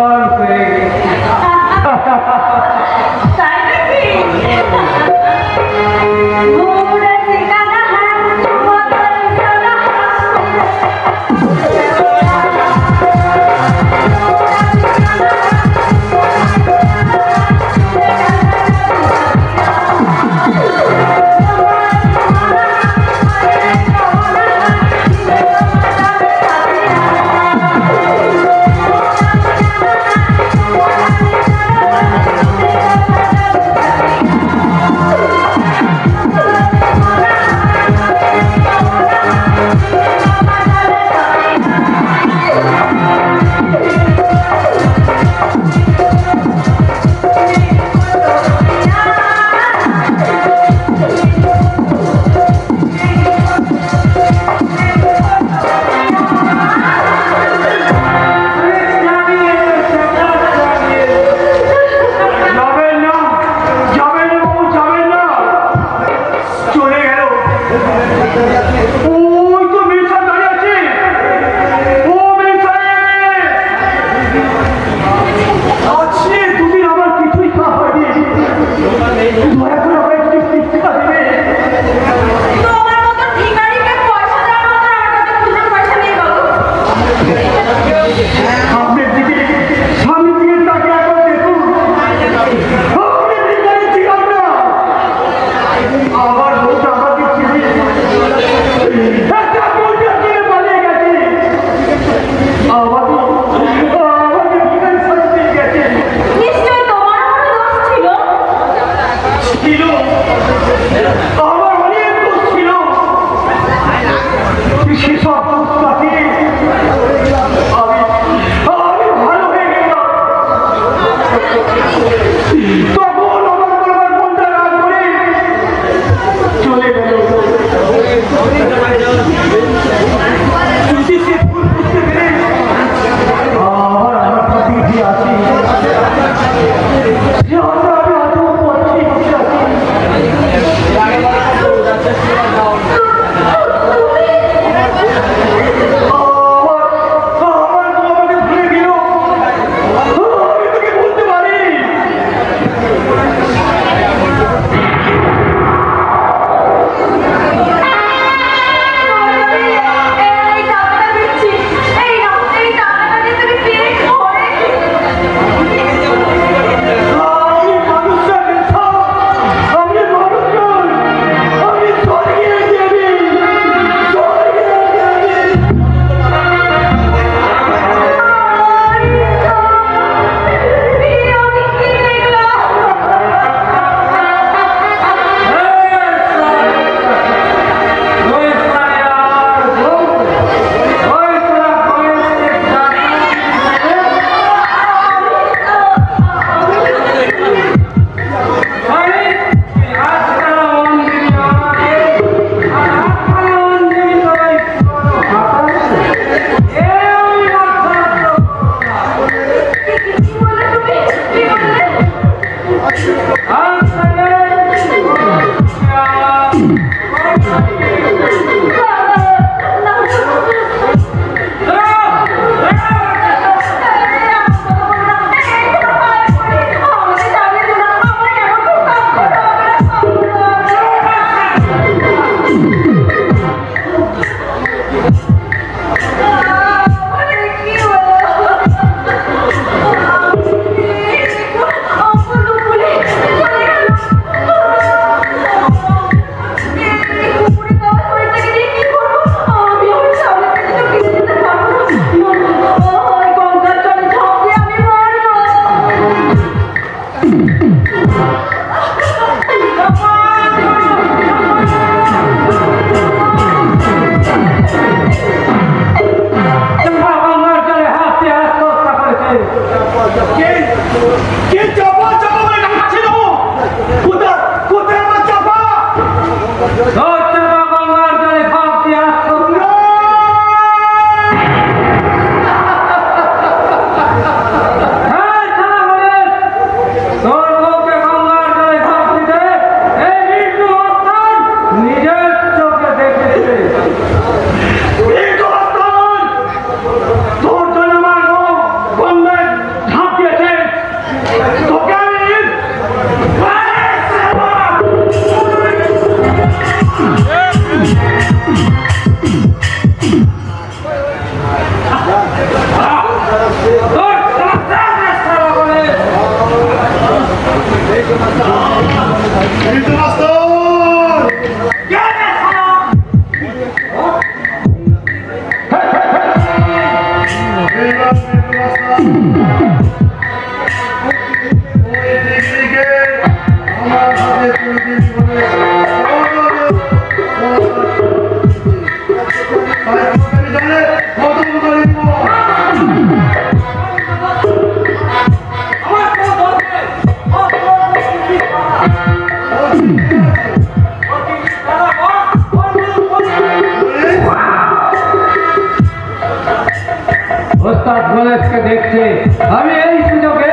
C: ওস্তাদ গণেশকে দেখছে, আমি এই সুযোগে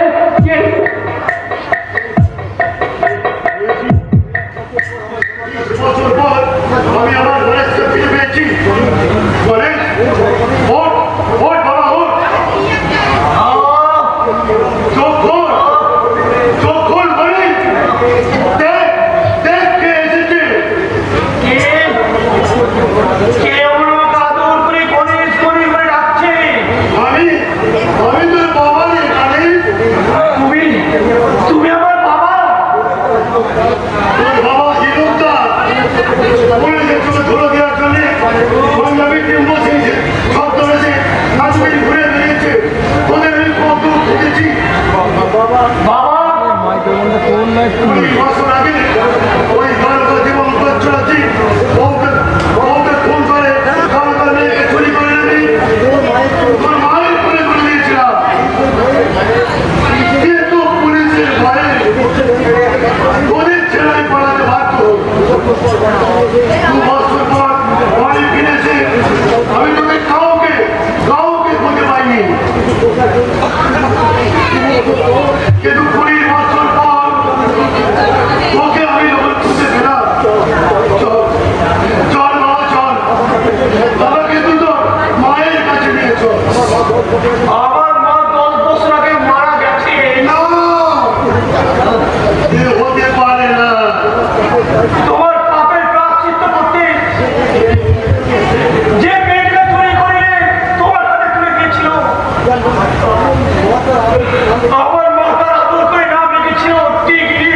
D: বছর পর আমি আমার গণেশকে ফিরে পেয়েছি। গণেশ ওঠ ওঠ বাবা ওঠ, চোখ খোল, চোখ খোল গণেশ, দেখ দেখ কে এসেছে। আমি তোর বাবা রে গণেশ।
C: তুমি আমার বাবা।
D: তোর বাবা হিরোদা পুলিশের চোখে ধুলো দেওয়ার জন্য পাঞ্জাবি টিম বসিয়েছে, সব ধরেছে, কাশ্মীর ঘুরে বেরিয়েছে, তোদের আমি কত খুঁজেছি। ওই বছর আগে ওই বারোটা জীবন চলাচ্ছি, বউকে ফোন করে কারোর মেয়েকে চুরি করে নেবি, তোর মায়ের করে করে দিয়েছিলাম। কিন্তু পুলিশের ভয়ে তোদের ছেলে পড়াতে বাধ্য। 2 বছর পর বাড়ি ফিরেছে, আমি তোকে কাউকে খুঁজে পাইনি। কিন্তু 20 বছর পর তোকে আমি যখন খুঁজে পেলাম, চল বাবা চল, তবে কিন্তু তোর মায়ের কাছে নিয়ে চল।
C: আমার মা 10 বছর আগে মারা গেছে।
D: না, এ হতে পারে না।
C: তোমার পাপের প্রায়শ্চিত্ত করতে যে মেয়েটা চুরি করে তোমার হাতে তুলে দিয়েছিল, আমার মাথার আদর করে নাম রেখেছিল টিগরি।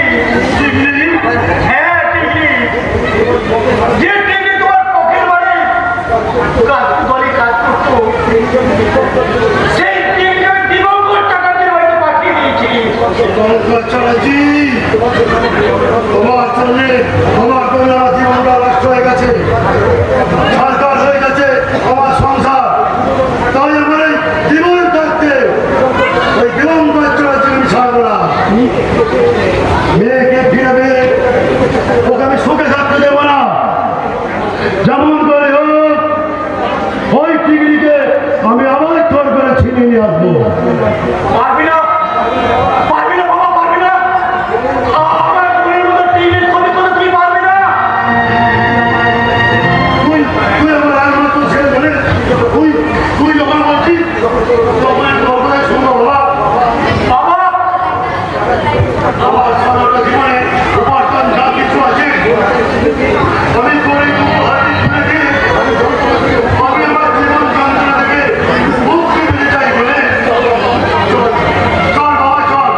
C: হ্যাঁ টিগরি, যে টিগরি তোমার পকের বাড়ি কাজ করতো, সেই টিগরি আমি দিবঙ্গর টাকা দিয়ে বাড়িতে পাঠিয়ে দিয়েছি।
D: তোমার জন্য আমার কন্যা জীবনটা নষ্ট হয়ে গেছে, সরকার হয়ে গেছে আমার সংসার। তাই আমার এই জীবন থাকতে ওই জীবন বাচ্চারা জীবন ছাড়বো না। মেয়েকে ফিরে পেয়ে ওকে আমি সুখে থাকতে দেবো না। যেমন করে হোক ওই টিগরিকে আমি আবার তোর করে ছিনিয়ে নিয়ে আসবো।
C: পারবি না, পারবি না বাবা, পারবি না। আমার মনের মতো টিভির ছবি তুলে তুই পারবি না।
D: তুই আমার একমাত্র ছেলে বলে তুই যখন বলছিস তখন গল্পটাই শুনবো বাবা।
C: বাবা,
D: আমার সারাটা জীবনে উপার্জন যা কিছু আছে আমি করে আমি আমার জীবন যন্ত্রণা থেকে মুক্তি পেতে চাই বলে চল বাবা চল।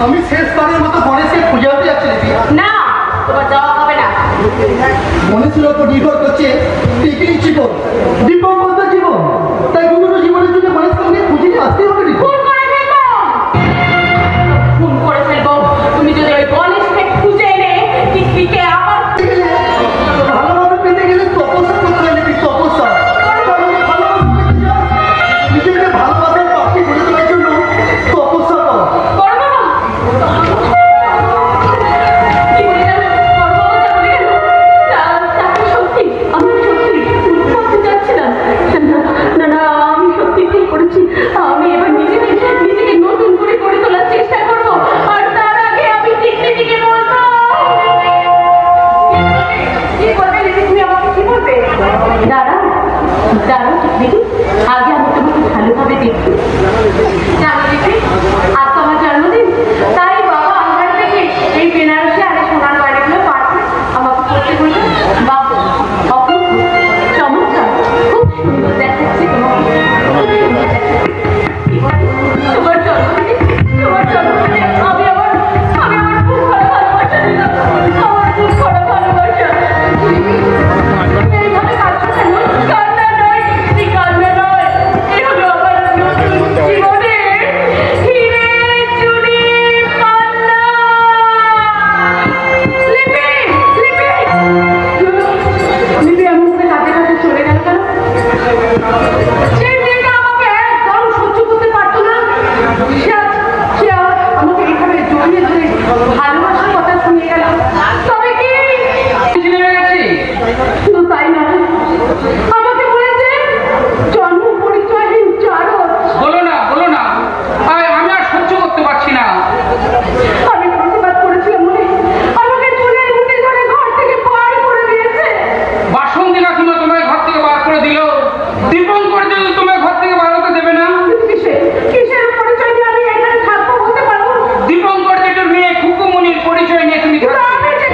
E: আমি শেষবারের মতো গণেশকে খুঁজে আনতে যাচ্ছি লিপি।
A: না, তোমার যাওয়া হবে না।
E: গণেশের ওপর নির্ভর করছে পিকনিক জীবন, দীপঙ্কর জীবন। তাই দুটো জীবনের জন্য গণেশকে আমাকে খুঁজে নিয়ে আসতেই হবে লিপি।
A: খুন করে ফেলবো, খুন করে ফেলবো। তুমি যদি ওই গণেশকে খুঁজে এনে টিকটিকে আবার
E: ভালোভাবে পেতে গেলে তপস্যা করতে হয় লিপি, তপস্যা। কারণ ভালোবাসা পেতে চাস, নিজেকে ভালোবাসার পাখি গড়ে তোলার জন্য তপস্যা কর।
A: করবো না। কি বলে গেল? করবো যা বলে গেল। তাকে সত্যি, আমি সত্যি করতে চাচ্ছিলাম। না না, আমি সত্যি ঠিক করেছি। আমি এবার নিজেকে নতুন করে গড়ে তোলার চেষ্টা করবো। আর তার আগে আমি টিকটিকে বলবো। কি বলবে লিপি? তুমি আমাকে কি বলবে? দাঁড়াও দাঁড়াও টিকটিকি, আগে আমি তোমাকে ভালোভাবে দেখি। জানো লিপি, আজ তো আমার জন্মদিন, তাই বাবা আমার থেকে এই বেনারসি আর এই সোনার বাড়িগুলো পাঠিয়ে আমাকে করতে বলবে। বাবু অপূর্ব, চমৎকার, খুব সুন্দর দেখাচ্ছে তোমাকে, খুব সুন্দর দেখাচ্ছে। কি বলে? তোমার জন্মদিনে আমি আমার খুব বড় ভালোবাসা দিলাম, আমার খুব বড় ভালোবাসা। এইভাবে কাঁদছো কেন? কান্না নয়, কান্না নয়, এ হলো আমার নতুন জীবনে হিরে চুরি পাল্লা। লিপি, লিপি এমন করে কাঁদতে কাঁদতে চলে গেল কেন? সেই মেয়েটা আমাকে একদম সহ্য করতে পারতো না। সে আজ আমাকে এইভাবে জড়িয়ে ধরে ভালোবাসার কথা শুনিয়ে গেল। তবে কি
B: নেমে গেছে।
A: শুধু তাই নয়, আমাকে বলেছে জন্ম পরিচয়হীন চারক।
B: বলো না, বলো না, আমি আর সহ্য করতে পারছি না।
A: আমি প্রতিবাদ করেছিলাম বলে আমাকে চুলের মুঠি ধরে ঘর থেকে বার করে দিয়েছে।
B: বাসন্তী কাকিমা তোমায় ঘর থেকে বার করে দিল, দীপঙ্কর যদি তোমায় ঘর থেকে বার হতে দেবে না।
A: কিসের পরিচয় নিয়ে আমি এখানে থাকবো, হতে পারবো?
B: দীপঙ্কর যেটার মেয়ে খুকুমনির পরিচয় নিয়ে তুমি
A: কিন্তু
B: থাকবে।
A: আমি যে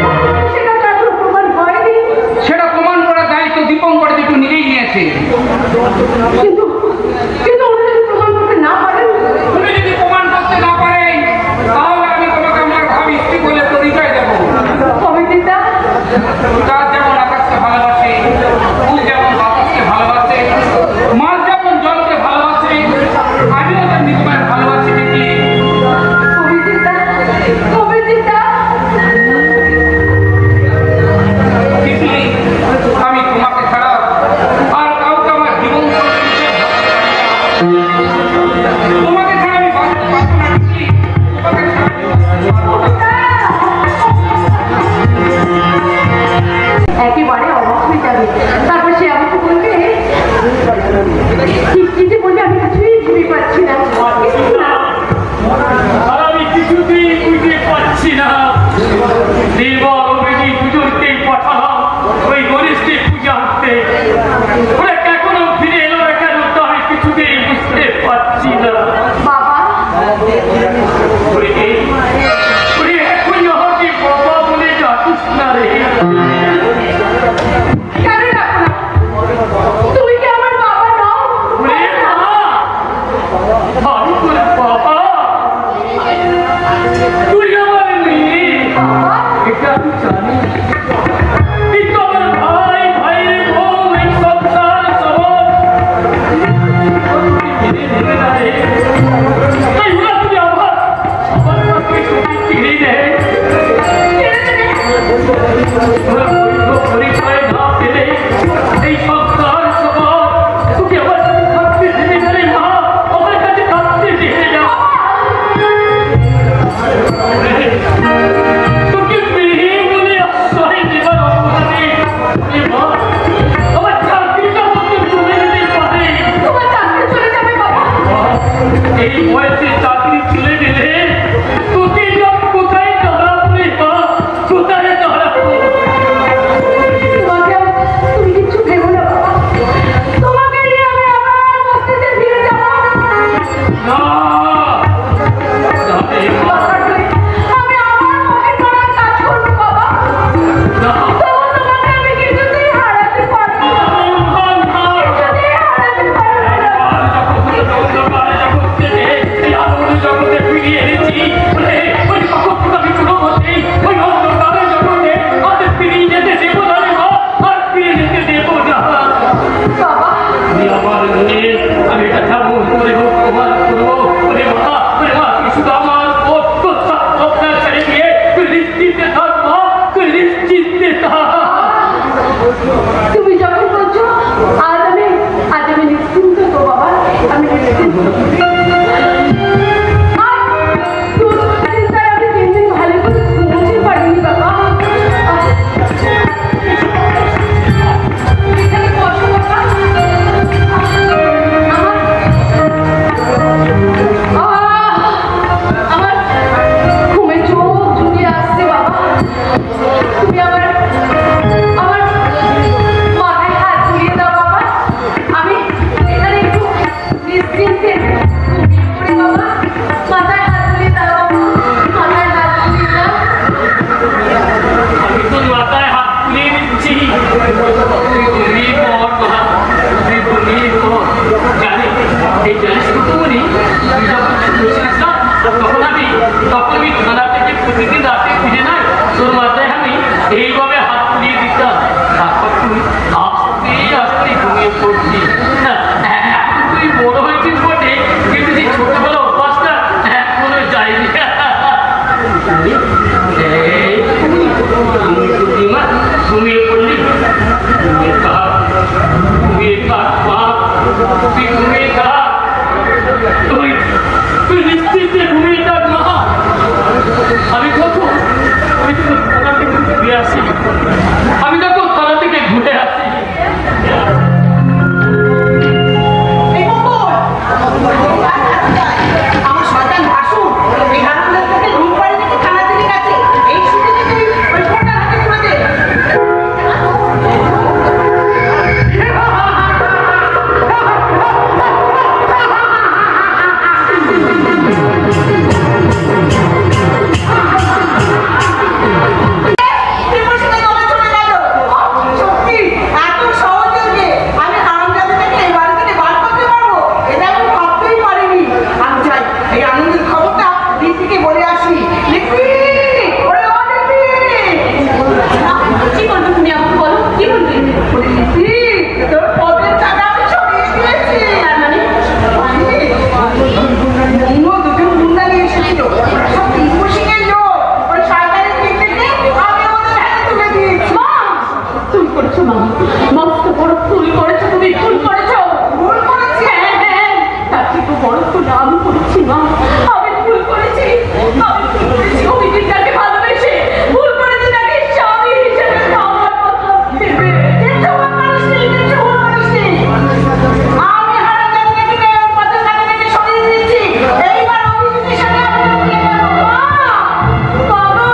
A: সেটা তো এখনো প্রমাণ হয়নি।
B: সেটা প্রমাণ করার দায়িত্ব দীপঙ্কর যেটু নিজেই নিয়েছে।
A: কিন্তু কিন্তু উনি যদি প্রমাণ করতে না পারেন,
B: তুমি যদি প্রমাণ করতে না পারেন, তাহলে আমি তোমাকে আমার ভাব স্ত্রী বলে পরিচয় দেবো।
A: কমিটিটা
B: চাঁদ যেমন আকাশকে ভালোবাসে, ফুল যেমন বাতাসকে ভালোবাসে, মাছ যেমন জলকে ভালোবাসে, আমিও তেমনি তোমায় ভালোবাসি দেখি। তিতলি, আমি তোমাকে ছাড়া আর কাউকে আমার জীবন তোমাকে ছাড়া আমি বাঁচতে পারবো না। তিতলি, তোমাকে ছাড়া আমি বাঁচতে পারবো না।
A: একেবারে অবাক হয়ে যাবে। তারপর সে আমাকে বলবে, কি যে বলবে আমি কিছুই ভেবে পাচ্ছি না।
G: আর আমি কিছুতেই বুঝতে পারছি না। নির্বল অভিজি দুজনকেই পাঠালাম ওই গণেশকে পূজা আনতে। ওরা এখনো ফিরে এলো না কেন, তা আমি কিছুতেই বুঝতে পারছি না।
A: বাবা,
G: ওরে এখন আমাকে বাবা বলে ডাকিস না রে।
A: কেন ডাকো না? তুমি কি আমার বাবা নও?
G: ওরে মা, আমি তোর বাবা, তুই আমার মেয়ে। এটা আমি জানি। কিন্তু আমার ভাই, ভাইয়ের বউ, এই সংসার সমাজ মেনে নেবে না রে। তাই ওরা তুমি আমার কাছে কিনে নেয়। ওরা বৈধ পরিচয় না পেলে এই সংসার সমাজ তোকে আমার কাছে থাকতে দেবে না রে মা। আমার কাছে থাকতে দেবে না। তোকে মেয়ে বলে আশ্রয় দেবার অপরাধে এ মা আমার চাকরিটা আমাকে চলে যেতে পারে।
A: তোমার চাকরি চলে যাবে বাবা।
G: এই বয়সে চাকরি চলে গেলে তোকে সব কোথায় দাঁড়াবো রে মা, কোথায় দাঁড়াবো?
A: তুমি কিচ্ছু ভেবো না বাবা। তোমাকে নিয়ে আমি আবার বস্তিতে ফিরে যাবো।
G: না, যাবে মা,
A: দরকার হলে আমি আবার পকেট মারার কাজ করবো বাবা।
G: না,
A: তবু তোমাকে আমি কিছুতেই হারাতে পারবো না।
G: না, না।
A: কিছুতেই হারাতে পারবো না।
G: আর যখন জগতে ফিরিয়ে এনেছি
A: আমি ভালো করে ঘুমোতে পারিনি বাবা। এখানে বসো বাবা। আমার ঘুমে চোখ জুড়িয়ে আসছে বাবা। তুমি আমার মাথায় হাত বুলিয়ে দাও বাবা। আমি এখানে একটু নিশ্চিন্তে ঘুমিয়ে পড়ি বাবা। মাথায় হাত বুলিয়ে দাও বাবা, মাথায় হাত বুলিয়ে দাও।
G: আমি তোর মাথায় হাত তুলে দিচ্ছি। তুমি পর মা, তুমি পর। জানি এই জানিস কুটুমনি তুই যখন ছিলিস না তখন আমি থানা থেকে প্রতিদিন রাতে ফিরে নাই তোর মাথায় আমি এইভাবে হাত তুলিয়ে দিতাম। তারপর তুই আস্তে আস্তে ঘুমিয়ে পড়তি। এখন তুই বড় হয়েছিস বটে, কিন্তু সেই ছোটবেলা অভ্যাসটা এখনো যায়নি। ঘুমিয়ে পড়লি, ঘুমিয়ে থাক, ঘুমিয়ে থাক মা, তুই ঘুমিয়ে থাক, তুই নিশ্চিন্তে ঘুমিয়ে থাক মা। আমি তখন থানা থেকে ঘুরে আসি, আমি তখন থানা থেকে ঘুরে আসি।
A: আমার সন্তান ভাসুর এই হারামজাদা থেকে ঘুম পাড়ি থেকে থানা থেকে গেছে। এই সুযোগে তুই ওই ফোনটা হাতে তুলে দে। সত্যি এত সহজে যে আমি হারামজাদা থেকে এই বাড়ি থেকে বার করতে পারবো এটা আমি ভাবতেই পারিনি। আমি চাই এই আনন্দের খবরটা দিদিকে বলে আসি। লিপি, ওরে ও লিপি। কি বলবে তুমি আমাকে বলো, কি বলবে? ওরে লিপি, তোর পদের টাকা আমি সরিয়ে দিয়েছি। আর মানে অন্য দুজন গুন্ডা নিয়ে এসেছিল, সব ইনভোসিংয়ের লোক। ওই সরকারি টিকিটে আমি ওদের হাতে তুলে দিয়েছি। মা, তুমি করেছো মা, মস্ত বড় ভুল করেছো তুমি, ভুল করেছো। ভুল করেছি? হ্যাঁ হ্যাঁ, তার থেকে বড় ভুল আমি করেছি মা। আমি ভুল করেছি, আমি ভুল করেছি অভিজিৎটাকে ভালোবেসে, ভুল করেছি তাকে স্বামী হিসেবে আমার কথা ভেবে। কিন্তু আমার মানুষ নেই, কিন্তু আমার মানুষ নেই। আমি হারামজাদা থেকে ওর পথে টাকা থেকে সরিয়ে দিয়েছি। এইবার অভিজিতের সাথে আমি বিয়ে করবো। মা, বাবা,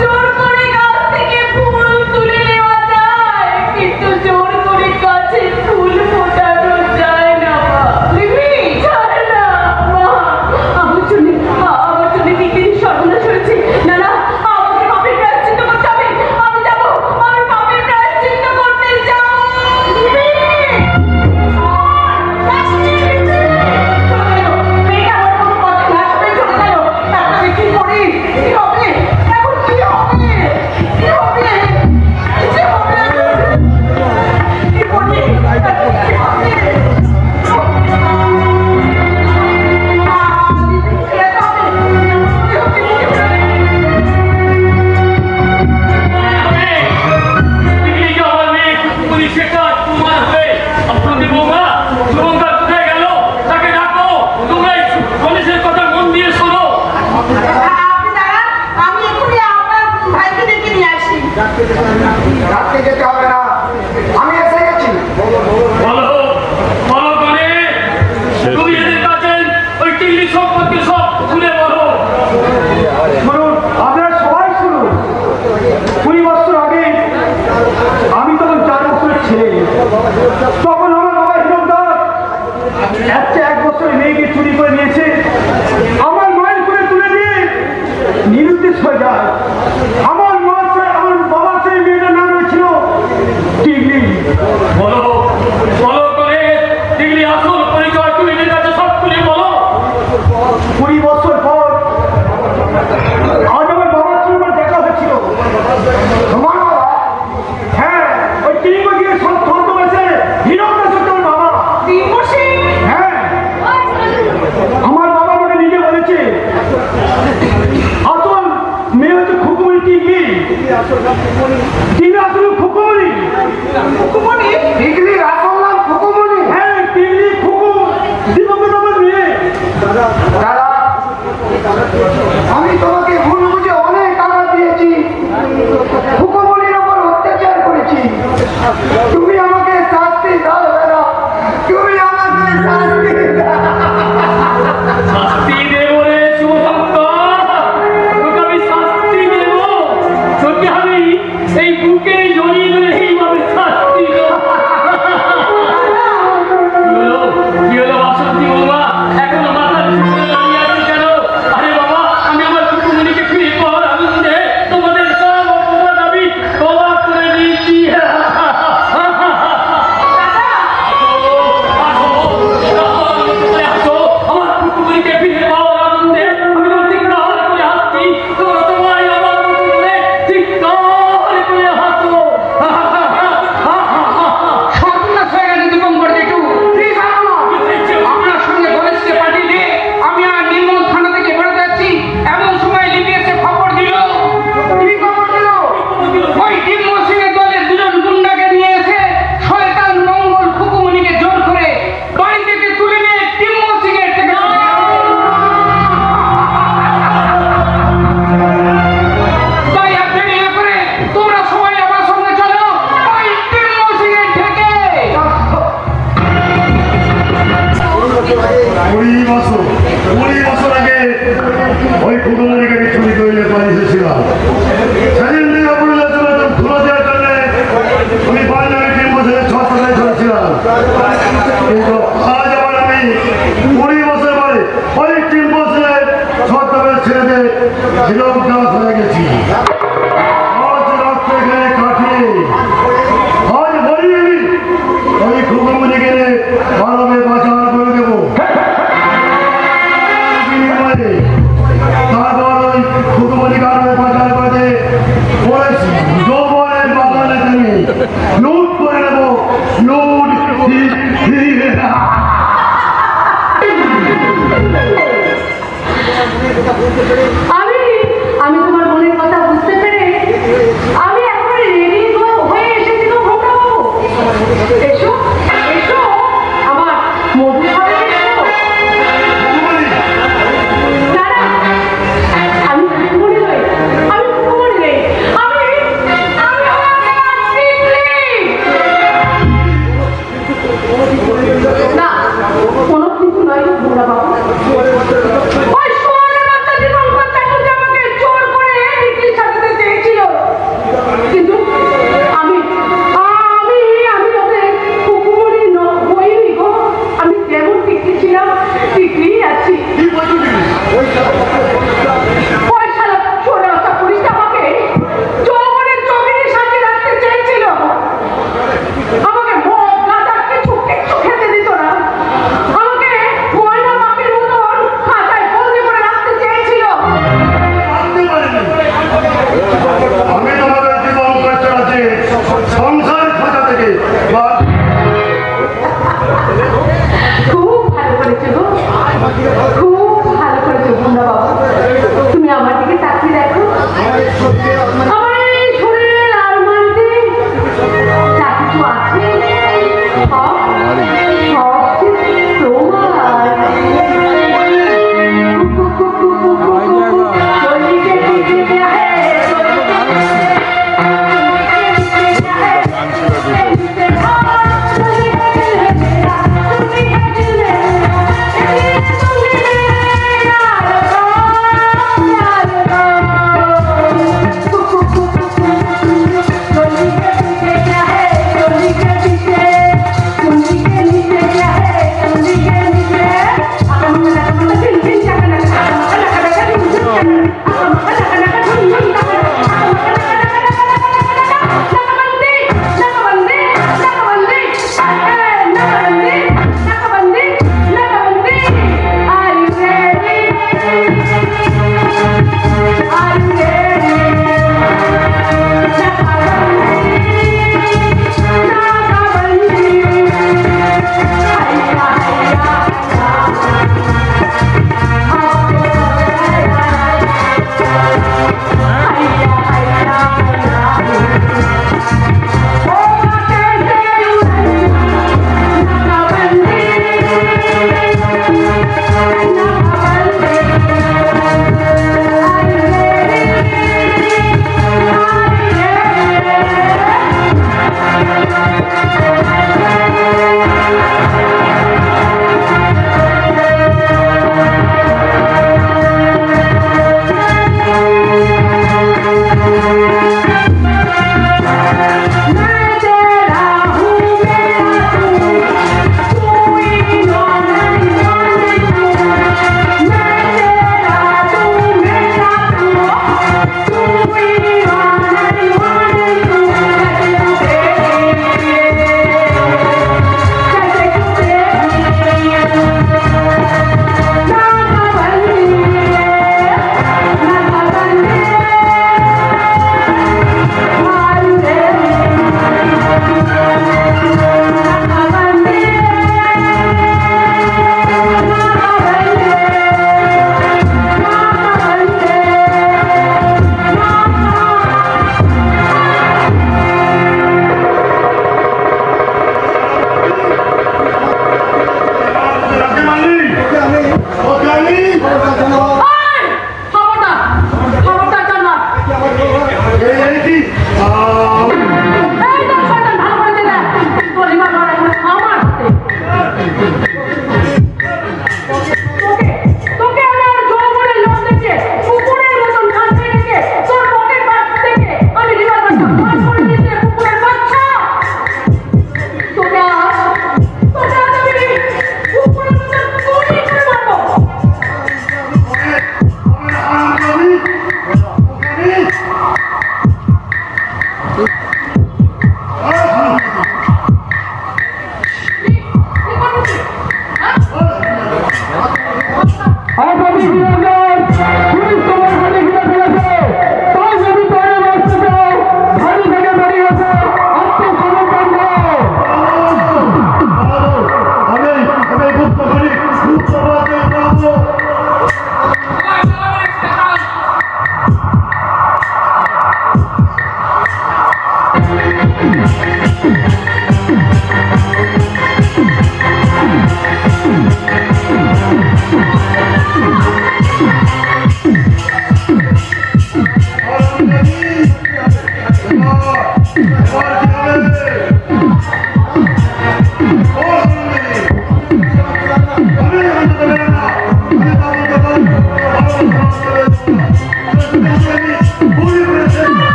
A: জোর করে গাছ থেকে ফুল তুলে নেওয়া যায়, কিন্তু জোর করে গাছে ফুল ফোটানো যায় না মা। লিপি, ছাড় না মা। আমার জন্য দিদির সর্বনাশ হয়েছে। না না, আমাকে পাপের প্রায়শ্চিত্ত করতে হবে। আমি যাবো, আমি পাপের প্রায়শ্চিত্ত করতে যাবো। লিপি, মেয়েটা আমার কোনো পথে না সরে চলে গেল। তারপরে কি করি? কি হবে এখন? কি হবে? কি হবে? কি হবে? কি করি? কি হবে?
G: পুলিশের কাজ তোমার হবে। আপনাদের বৌমা শুভঙ্কর কোথায় গেল? তাকে ডাকো। তোমরা পুলিশের কথা মন দিয়ে শোনো।
A: আপনি দাঁড়ান, আমি এক্ষুনি আপনার ভাইকে ডেকে নিয়ে আসি।
D: রাত্রে যেতে হবে না, আমি এসে গেছি।
G: বলো বলো করে তুমি এদের কাছে ওই টিল্লি সম্পর্কে সব খুলে বলো।
C: শুনুন, আপনারা সবাই শুনুন। 20 বছর আগে আমি তখন 4 বছরের ছেলে। তখন আমার বাবা হিরোদাস একটা 1 বছরের মেয়েকে চুরি করে নিয়েছে। আমার মায়ের করে তুলে দিয়ে নিরুদ্দেশ হয়ে যায়। আমার বাবার সেই মেয়েটার নাম ছিল টিগলি।
G: বলো বলো করে টিগলি আসল পরিচয় তুমি এদের কাছে সব খুলে বলো।
C: 20 বছর পর আজ আমার বাবার সঙ্গে আমার দেখা হয়েছিল। তোমার বাবা? হ্যাঁ, ওই টিগলি গিয়ে সব ছদ্মবেশে হিরোদাসের
D: হিরোদাস হয়ে গেছি। আজ রাত্রে গেলে কাটিয়ে আজ বলি আমি ওই খুকুমুনি গেলে ভালোভাবে বাজার করে দেবো। তারপর ওই খুকুমুনি গাড়বে বাজার করে বলেছি যৌবনের বাগানে তুমি লুট করে নেবো। লুট
A: আমি তোমার মনের কথা বুঝতে পেরে আমি এখন রেডি হয়ে এসেছি তো ঘোমটাবু। এসো এসো আমার মধু খাবে এসো। না না আমি কুকুমনি নই, আমি কুকুমনি নেই, আমি না কোনো কিছু নয় ঘোমটা বাবু। কিন্তু আমি ওকে কুকুমনি বইনি গো। আমি যেমন টিকলি ছিলাম টিকলি আছি। পয়সা চলে আসা পুলিশটা আমাকে যৌবনের জমিনের সাথে রাখতে চেয়েছিল। আমাকে মদ গাঁজা কিছু খেতে দিত না। আমাকে ময়না পাখির মতন খাঁচায় বন্দি করে রাখতে চেয়েছিল।
D: আমি তোমাদের জীবন কাটাতে সংসার খাতা থেকে
A: খুব ভালো করেছো গো, খুব ভালো করেছো বন্ধা বাবু। তুমি আমার দিকে তাকিয়ে দেখো, আমার এই শরীরের আলমারিতে যা কিছু আছে সব তোমার। চলিকে দিতে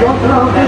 E: যন্ত্রণা হচ্ছে